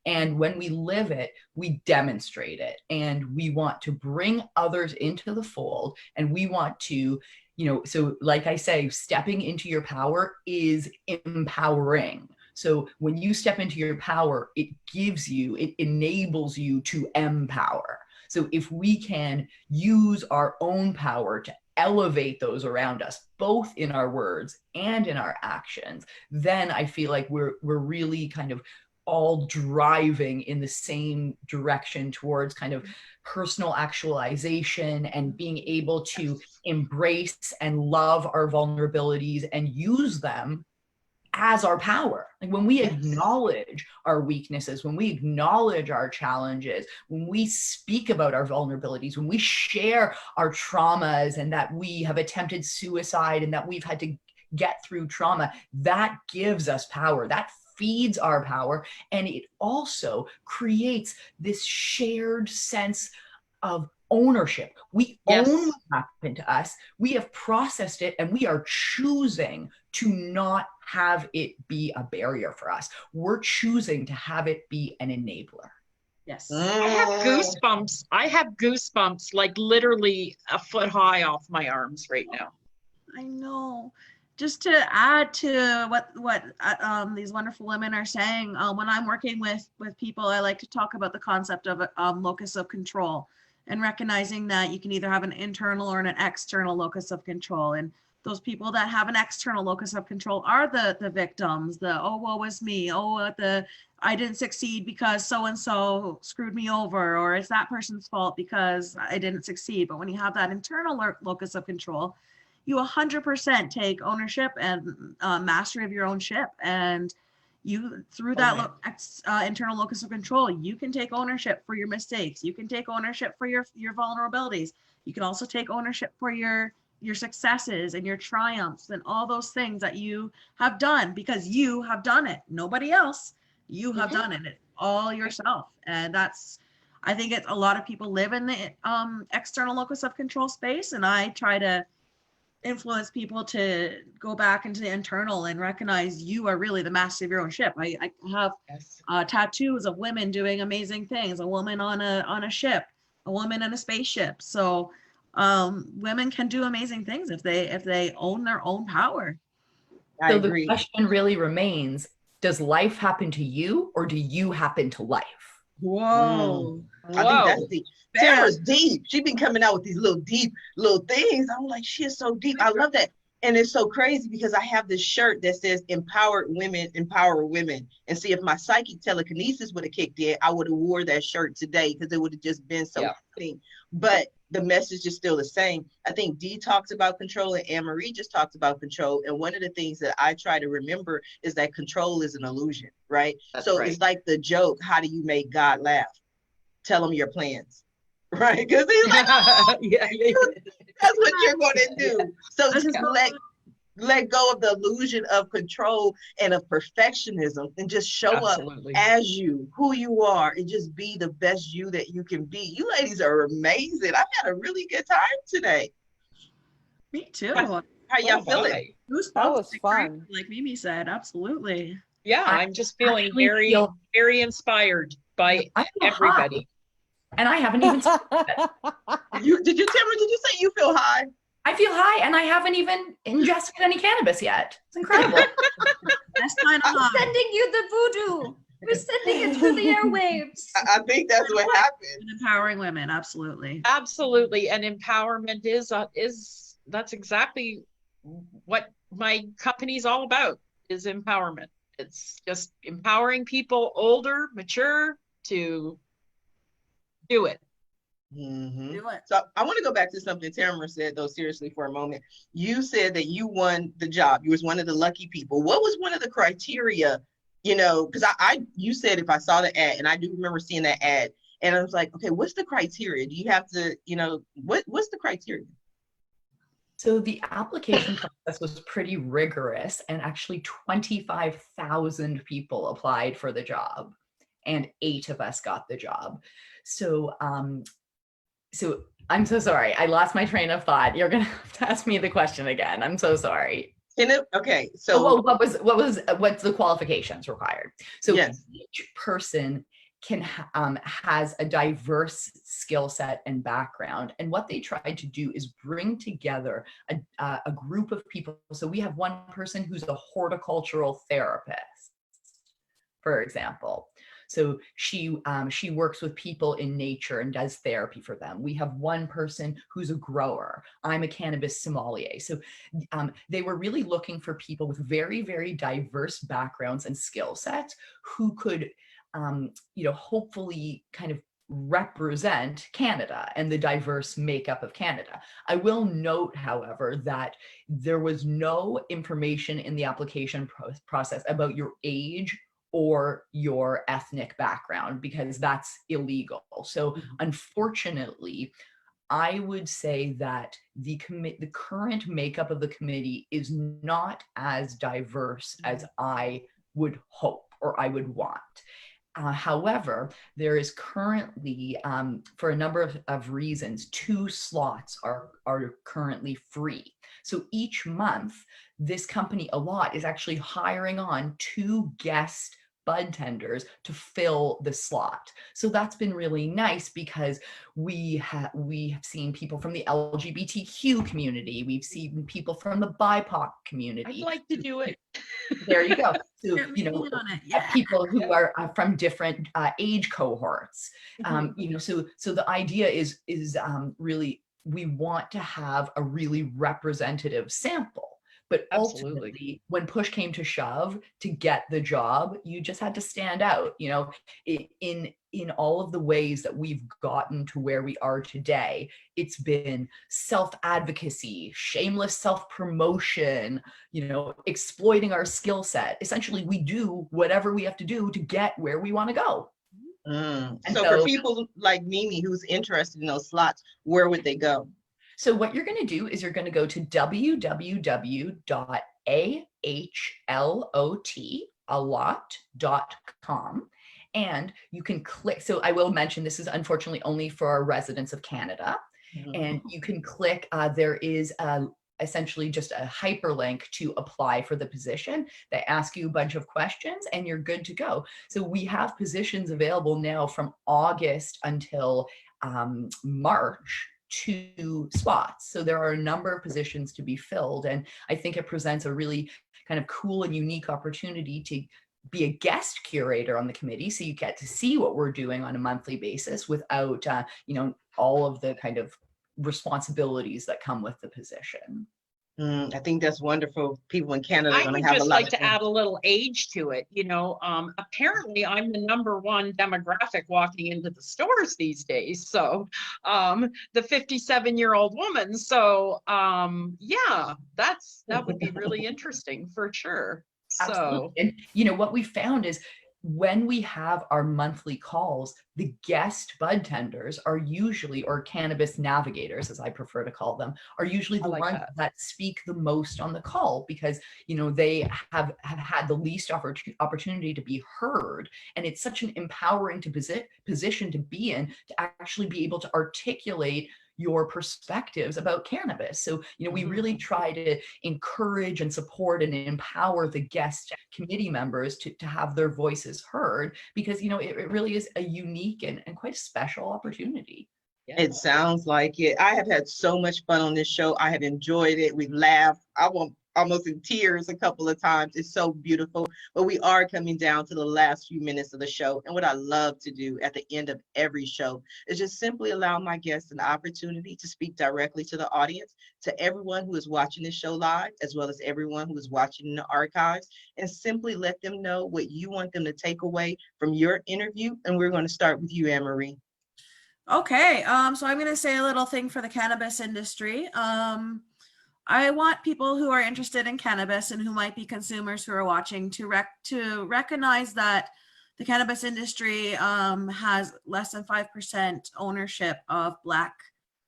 And when we live it, we demonstrate it. And we want to bring others into the fold. And we want to, you know, so like I say, stepping into your power is empowering. So when you step into your power, it gives you, it enables you to empower. So if we can use our own power to elevate those around us, both in our words and in our actions, then I feel like we're really kind of all driving in the same direction towards kind of personal actualization and being able to embrace and love our vulnerabilities and use them as our power. Like when we acknowledge our weaknesses, when we acknowledge our challenges, when we speak about our vulnerabilities, when we share our traumas and that we have attempted suicide and that we've had to get through trauma, that gives us power. That feeds our power. And it also creates this shared sense of ownership. We own what happened to us. We have processed it and we are choosing to not have it be a barrier for us. We're choosing to have it be an enabler. Yes. I have goosebumps. I have goosebumps like literally a foot high off my arms right now. I know. Just to add to what these wonderful women are saying, when I'm working with people, I like to talk about the concept of locus of control and recognizing that you can either have an internal or an external locus of control. And those people that have an external locus of control are the victims, oh, woe is me, I didn't succeed because so-and-so screwed me over, or it's that person's fault because I didn't succeed. But when you have that internal locus of control, you 100% take ownership and mastery of your own ship. And you, through that internal locus of control, you can take ownership for your mistakes. You can take ownership for your vulnerabilities. You can also take ownership for your successes and your triumphs and all those things that you have done, because you have done it. Nobody else. You have done it all yourself. And that's, I think it's a lot of people live in the external locus of control space. And I try to influence people to go back into the internal and recognize you are really the master of your own ship. I have tattoos of women doing amazing things, a woman on a ship, a woman in a spaceship. So women can do amazing things if they own their own power. I agree. The question really remains, does life happen to you or do you happen to life? Whoa. I think that's deep. Tara's deep. She's been coming out with these little deep little things. I'm like, she is so deep. I love that. And it's so crazy because I have this shirt that says empowered women, empower women. And see, if my psychic telekinesis would have kicked in, I would have wore that shirt today because it would have just been so funny. But the message is still the same. I think Dee talks about control and Anne-Marie just talked about control. And one of the things that I try to remember is that control is an illusion, right? It's like the joke, how do you make God laugh? Tell him your plans, right? Because he's like, oh, that's what you're going to do. So just let go of the illusion of control and of perfectionism and just show up as you, who you are, and just be the best you that you can be. You ladies are amazing. I've had a really good time today. Me too. How y'all feeling? Goosebumps, That was fun. like Mimi said, absolutely. Yeah, I'm just feeling very, very inspired by everybody. And I haven't even Tamara, did you say you feel high? I feel high and I haven't even ingested any cannabis yet. It's incredible. That's kind of high. Sending you the voodoo. We're sending it through the airwaves. I think that's what happened. Empowering women, absolutely. Absolutely. And empowerment is that's exactly what my company's all about, is empowerment. It's just empowering people older, mature, to do it. Mhm. Do it. So I want to go back to something Tamara said, though, seriously, for a moment. You said that you won the job. You was one of the lucky people. What was one of the criteria, because you said if I saw the ad, and I do remember seeing that ad, and I was like, okay, what's the criteria? Do you have to, what's the criteria? So the application process was pretty rigorous, and actually 25,000 people applied for the job, and 8 of us got the job. So so I'm so sorry. I lost my train of thought. You're gonna have to ask me the question again. I'm so sorry. Okay, so well, what's the qualifications required? So yes. each person has a diverse skill set and background, and what they tried to do is bring together a group of people. So we have one person who's a horticultural therapist, for example. So she works with people in nature and does therapy for them. We have one person who's a grower. I'm a cannabis sommelier. So they were really looking for people with very, very diverse backgrounds and skill sets who could, hopefully kind of represent Canada and the diverse makeup of Canada. I will note, however, that there was no information in the application process about your age or your ethnic background, because that's illegal. So unfortunately, I would say that the current makeup of the committee is not as diverse as I would hope or I would want. However, there is currently, for a number of reasons, 2 slots are currently free. So each month, this company a lot is actually hiring on 2 guest bud tenders to fill the slot. So that's been really nice, because we have seen people from the LGBTQ community. We've seen people from the BIPOC community. I'd like to do it. There you go. So, Get me in on it. Yeah. people who are from different age cohorts. So the idea is really, we want to have a really representative sample. But Absolutely. ultimately, when push came to shove to get the job, you just had to stand out. In all of the ways that we've gotten to where we are today, it's been self-advocacy, shameless self-promotion, exploiting our skill set. Essentially, we do whatever we have to do to get where we want to go. So for people like Mimi who's interested in those slots, where would they go? So what you're going to do is you're going to go to www.ahlot.com, and you can click. So I will mention this is unfortunately only for our residents of Canada. And you can click, there is essentially just a hyperlink to apply for the position. They ask you a bunch of questions and you're good to go. So we have positions available now from August until March, 2 spots. So there are a number of positions to be filled. And I think it presents a really kind of cool and unique opportunity to be a guest curator on the committee. So you get to see what we're doing on a monthly basis without, all of the kind of responsibilities that come with the position. I think that's wonderful. People in Canada are I going would to have just a lot like to add a little age to it. Apparently I'm the #1 demographic walking into the stores these days. So the 57-year-old woman. So yeah, that would be really interesting for sure. Absolutely. And what we found is when we have our monthly calls, the guest bud tenders are usually, or cannabis navigators, as I prefer to call them, are usually the ones that speak the most on the call, because they have had the least opportunity to be heard. And it's such an empowering position to be in, to actually be able to articulate your perspectives about cannabis. So, we really try to encourage and support and empower the guest committee members to have their voices heard, because, it really is a unique and quite a special opportunity. Yeah. It sounds like it. I have had so much fun on this show. I have enjoyed it. We've laughed. almost in tears a couple of times. It's so beautiful. But we are coming down to the last few minutes of the show. And what I love to do at the end of every show is just simply allow my guests an opportunity to speak directly to the audience, to everyone who is watching this show live, as well as everyone who is watching in the archives, and simply let them know what you want them to take away from your interview. And we're going to start with you, Anne-Marie. Okay, so I'm going to say a little thing for the cannabis industry. I want people who are interested in cannabis and who might be consumers who are watching to recognize that the cannabis industry has less than 5% ownership of Black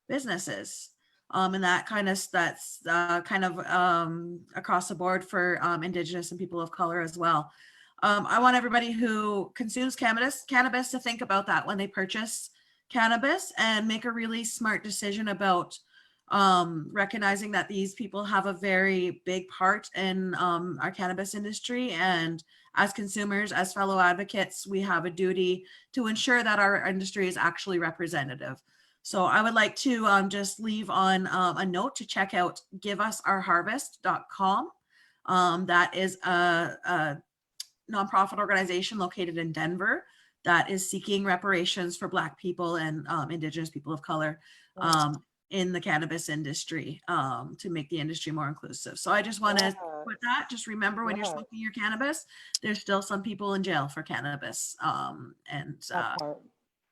businesses. And that's kind of across the board for Indigenous and people of color as well. I want everybody who consumes cannabis to think about that when they purchase cannabis and make a really smart decision about recognizing that these people have a very big part in our cannabis industry. And as consumers, as fellow advocates, we have a duty to ensure that our industry is actually representative. So I would like to just leave on a note to check out giveUsOurHarvest.com. That is a nonprofit organization located in Denver that is seeking reparations for Black people and Indigenous people of color in the cannabis industry to make the industry more inclusive. So I just want to put that, just remember when you're smoking your cannabis, there's still some people in jail for cannabis.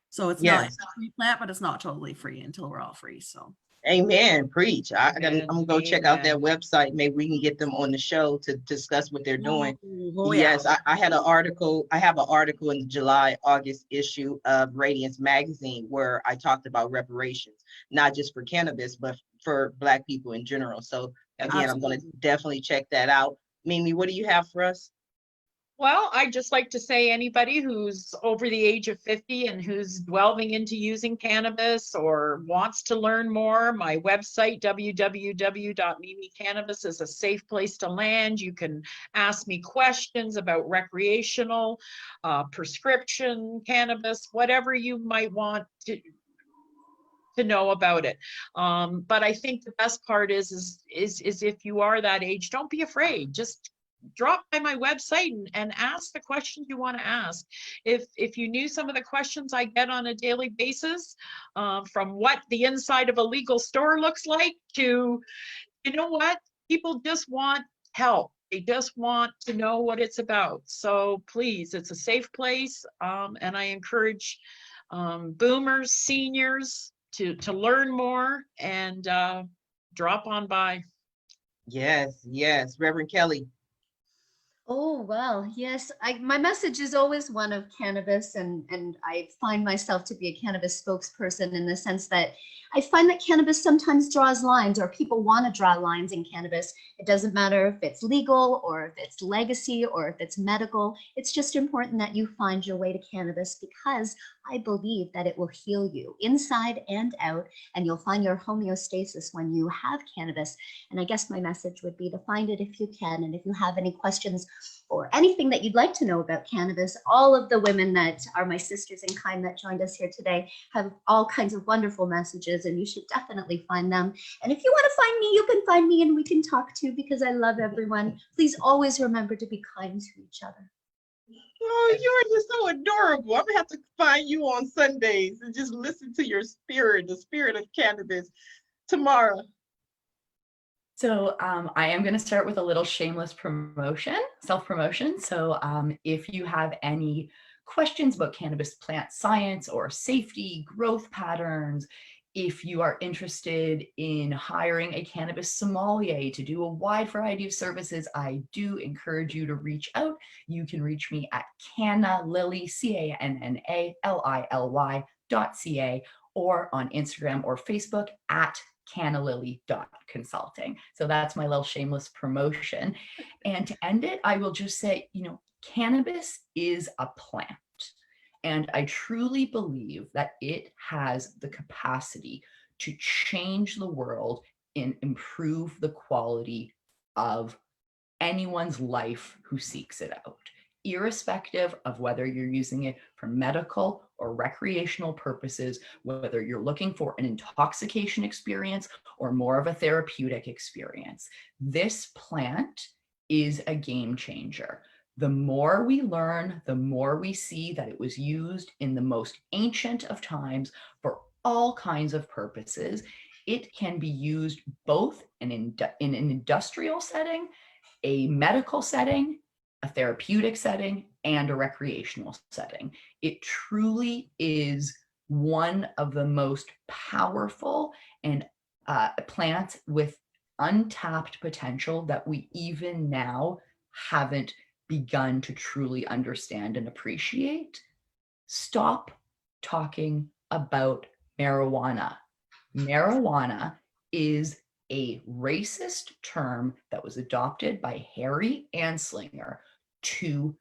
So it's not a free plant, but it's not totally free until we're all free. So. Amen. Preach. I'm gonna go check out their website. Maybe we can get them on the show to discuss what they're doing. Yes, I had an article. I have an article in the July-August issue of Radiance magazine where I talked about reparations, not just for cannabis, but for Black people in general. So again, I'm going to definitely check that out. Mimi, what do you have for us? Well, I'd just like to say anybody who's over the age of 50 and who's delving into using cannabis or wants to learn more, my website, www.mimicannabis, is a safe place to land. You can ask me questions about recreational, prescription cannabis, whatever you might want to know about it. But I think the best part is if you are that age, don't be afraid. Just drop by my website and ask the questions you want to ask. If you knew some of the questions I get on a daily basis, from what the inside of a legal store looks like to, you know what, people just want help. They just want to know what it's about. So please, it's a safe place. And I encourage boomers, seniors to learn more and drop on by. Yes, yes. Reverend Kelly. Oh, well, yes. My message is always one of cannabis, and I find myself to be a cannabis spokesperson in the sense that I find that cannabis sometimes draws lines, or people want to draw lines in cannabis. It doesn't matter if it's legal or if it's legacy or if it's medical. It's just important that you find your way to cannabis because I believe that it will heal you inside and out, and you'll find your homeostasis when you have cannabis. And I guess my message would be to find it if you can. And if you have any questions or anything that you'd like to know about cannabis, all of the women that are my sisters in kind that joined us here today have all kinds of wonderful messages, and you should definitely find them. And if you want to find me, you can find me and we can talk too, because I love everyone. Please always remember to be kind to each other. Oh, you're just so adorable. I'm gonna have to find you on Sundays and just listen to your spirit, the spirit of cannabis. Tamara. So I am going to start with a little shameless promotion, self-promotion. So if you have any questions about cannabis plant science or safety, growth patterns, if you are interested in hiring a cannabis sommelier to do a wide variety of services, I do encourage you to reach out. You can reach me at canna lily, CANNALILY.ca, or on Instagram or Facebook at cannalily.consulting. So that's my little shameless promotion. And to end it, I will just say, cannabis is a plant. And I truly believe that it has the capacity to change the world and improve the quality of anyone's life who seeks it out. irrespective of whether you're using it for medical or recreational purposes, whether you're looking for an intoxication experience or more of a therapeutic experience. This plant is a game changer. The more we learn, the more we see that it was used in the most ancient of times for all kinds of purposes. It can be used both in an industrial setting, a medical setting, a therapeutic setting, and a recreational setting. It truly is one of the most powerful and plants with untapped potential that we even now haven't begun to truly understand and appreciate. Stop talking about marijuana. Marijuana is a racist term that was adopted by Harry Anslinger to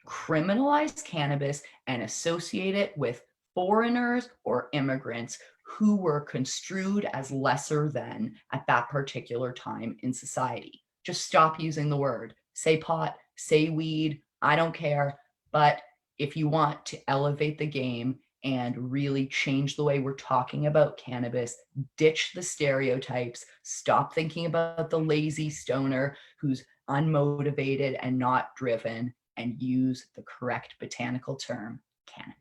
criminalize cannabis and associate it with foreigners or immigrants who were construed as lesser than at that particular time in society. Just stop using the word. Say pot, say weed, I don't care. But if you want to elevate the game and really change the way we're talking about cannabis, ditch the stereotypes, stop thinking about the lazy stoner who's unmotivated and not driven, and use the correct botanical term, cannabis.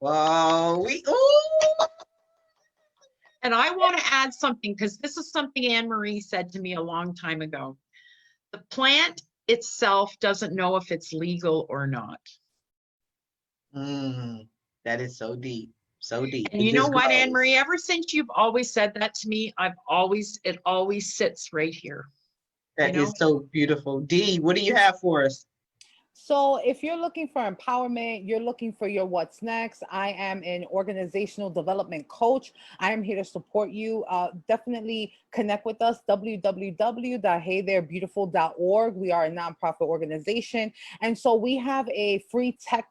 Wow, And I want to add something, because this is something Anne-Marie said to me a long time ago. The plant itself doesn't know if it's legal or not. That is so deep, so deep. And you know what, Anne-Marie, ever since you've always said that to me, it always sits right here. That is so beautiful. Dee, what do you have for us? So if you're looking for empowerment, you're looking for your what's next, I am an organizational development coach. I am here to support you. Definitely connect with us, www.heytherebeautiful.org. We are a nonprofit organization. And so we have a free tech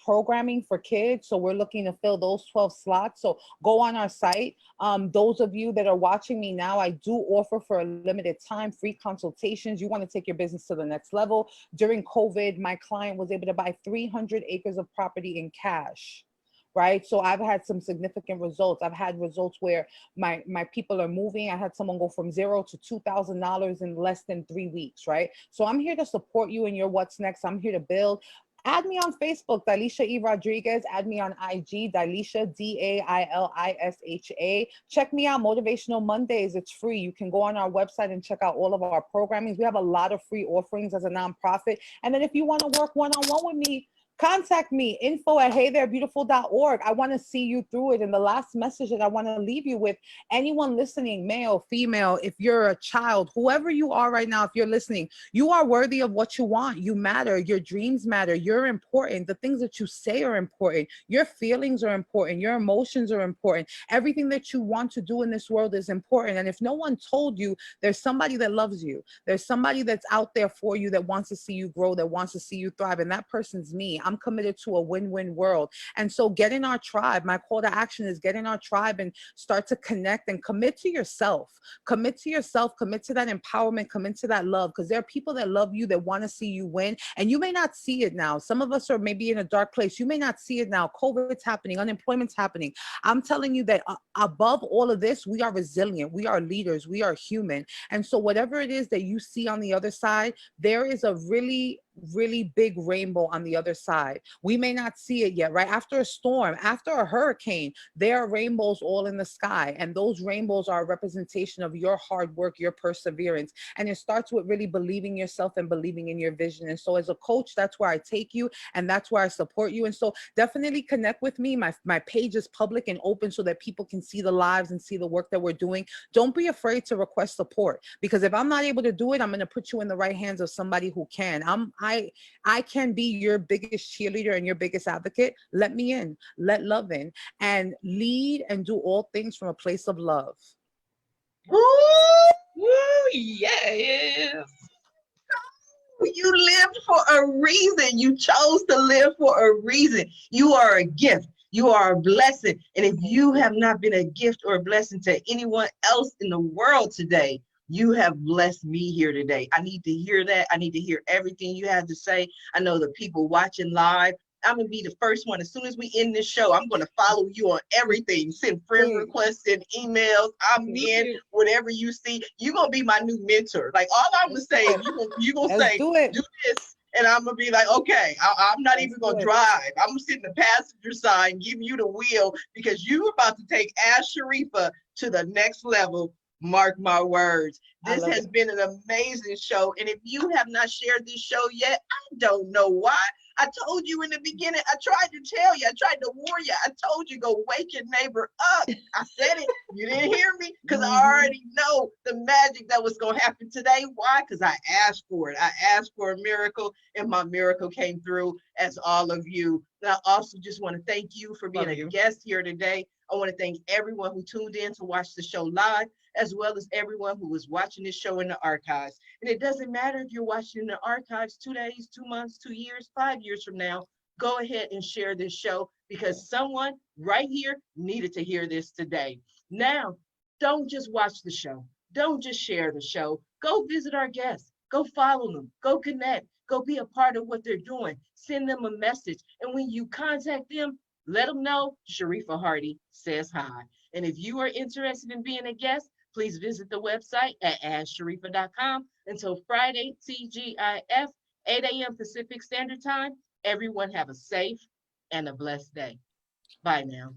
programming for kids. So we're looking to fill those 12 slots. So go on our site. Those of you that are watching me now, I do offer for a limited time free consultations. You want to take your business to the next level. During COVID, my client was able to buy 300 acres of property in cash. Right. So I've had some significant results. I've had results where my people are moving. I had someone go from $0 to $2,000 in less than 3 weeks. Right. So I'm here to support you in your what's next. I'm here to build. Add me on Facebook, Dalisha E. Rodriguez. Add me on IG, Dalisha, Dalisha. Check me out, Motivational Mondays. It's free. You can go on our website and check out all of our programming. We have a lot of free offerings as a nonprofit. And then if you want to work one-on-one with me, contact me, info@heytherebeautiful.org. I want to see you through it. And the last message that I want to leave you with, anyone listening, male, female, if you're a child, whoever you are right now, if you're listening, you are worthy of what you want. You matter. Your dreams matter. You're important. The things that you say are important. Your feelings are important. Your emotions are important. Everything that you want to do in this world is important. And if no one told you, there's somebody that loves you. There's somebody that's out there for you that wants to see you grow, that wants to see you thrive. And that person's me. I'm committed to a win-win world. And so get in our tribe. My call to action is get in our tribe and start to connect and commit to yourself. Commit to yourself, commit to that empowerment, commit to that love, because there are people that love you, that want to see you win. And you may not see it now. Some of us are maybe in a dark place. You may not see it now. COVID's happening, unemployment's happening. I'm telling you that above all of this, we are resilient. We are leaders. We are human. And so whatever it is that you see on the other side, there is a really big rainbow on the other side. We may not see it yet, right? After a storm, after a hurricane, there are rainbows all in the sky. And those rainbows are a representation of your hard work, your perseverance. And it starts with really believing yourself and believing in your vision. And so as a coach, that's where I take you and that's where I support you. And so definitely connect with me. My page is public and open so that people can see the lives and see the work that we're doing. Don't be afraid to request support, because if I'm not able to do it, I'm going to put you in the right hands of somebody who can. I can be your biggest cheerleader and your biggest advocate. Let me in, let love in, and lead and do all things from a place of love. Woo, woo, yes. You lived for a reason. You chose to live for a reason. You are a gift. You are a blessing. And if you have not been a gift or a blessing to anyone else in the world today, You have blessed me here today. I need to hear that. I need to hear everything you have to say. I know the people watching live. I'm gonna be the first one. As soon as we end this show, I'm gonna follow you on everything. Send friend Please. requests and emails. I'm in. Whatever you see, you're gonna be my new mentor. Like all I'm gonna say is you gonna Let's say, do it. do this. And I'm gonna be like, okay, I'm not even gonna drive. I'm gonna sit in the passenger side and give you the wheel because you're about to take Ash Sharifa to the next level. Mark my words. This has been an amazing show. And if you have not shared this show yet, I don't know why. I told you in the beginning, I tried to tell you, I tried to warn you. I told you, go wake your neighbor up. I said it. You didn't hear me because I already know the magic that was going to happen today. Why? Because I asked for it. I asked for a miracle and my miracle came through as all of you. And I also just want to thank you for being a guest here today. I want to thank everyone who tuned in to watch the show live, as well as everyone who was watching this show in the archives. And it doesn't matter if you're watching in the archives 2 days, 2 months, 2 years, 5 years from now, go ahead and share this show because someone right here needed to hear this today. Now, don't just watch the show. Don't just share the show. Go visit our guests. Go follow them. Go connect. Go be a part of what they're doing. Send them a message. And when you contact them, let them know Sharifa Hardy says hi. And if you are interested in being a guest, please visit the website at asksharifa.com. Until Friday, TGIF, 8 a.m. Pacific Standard Time, everyone have a safe and a blessed day. Bye now.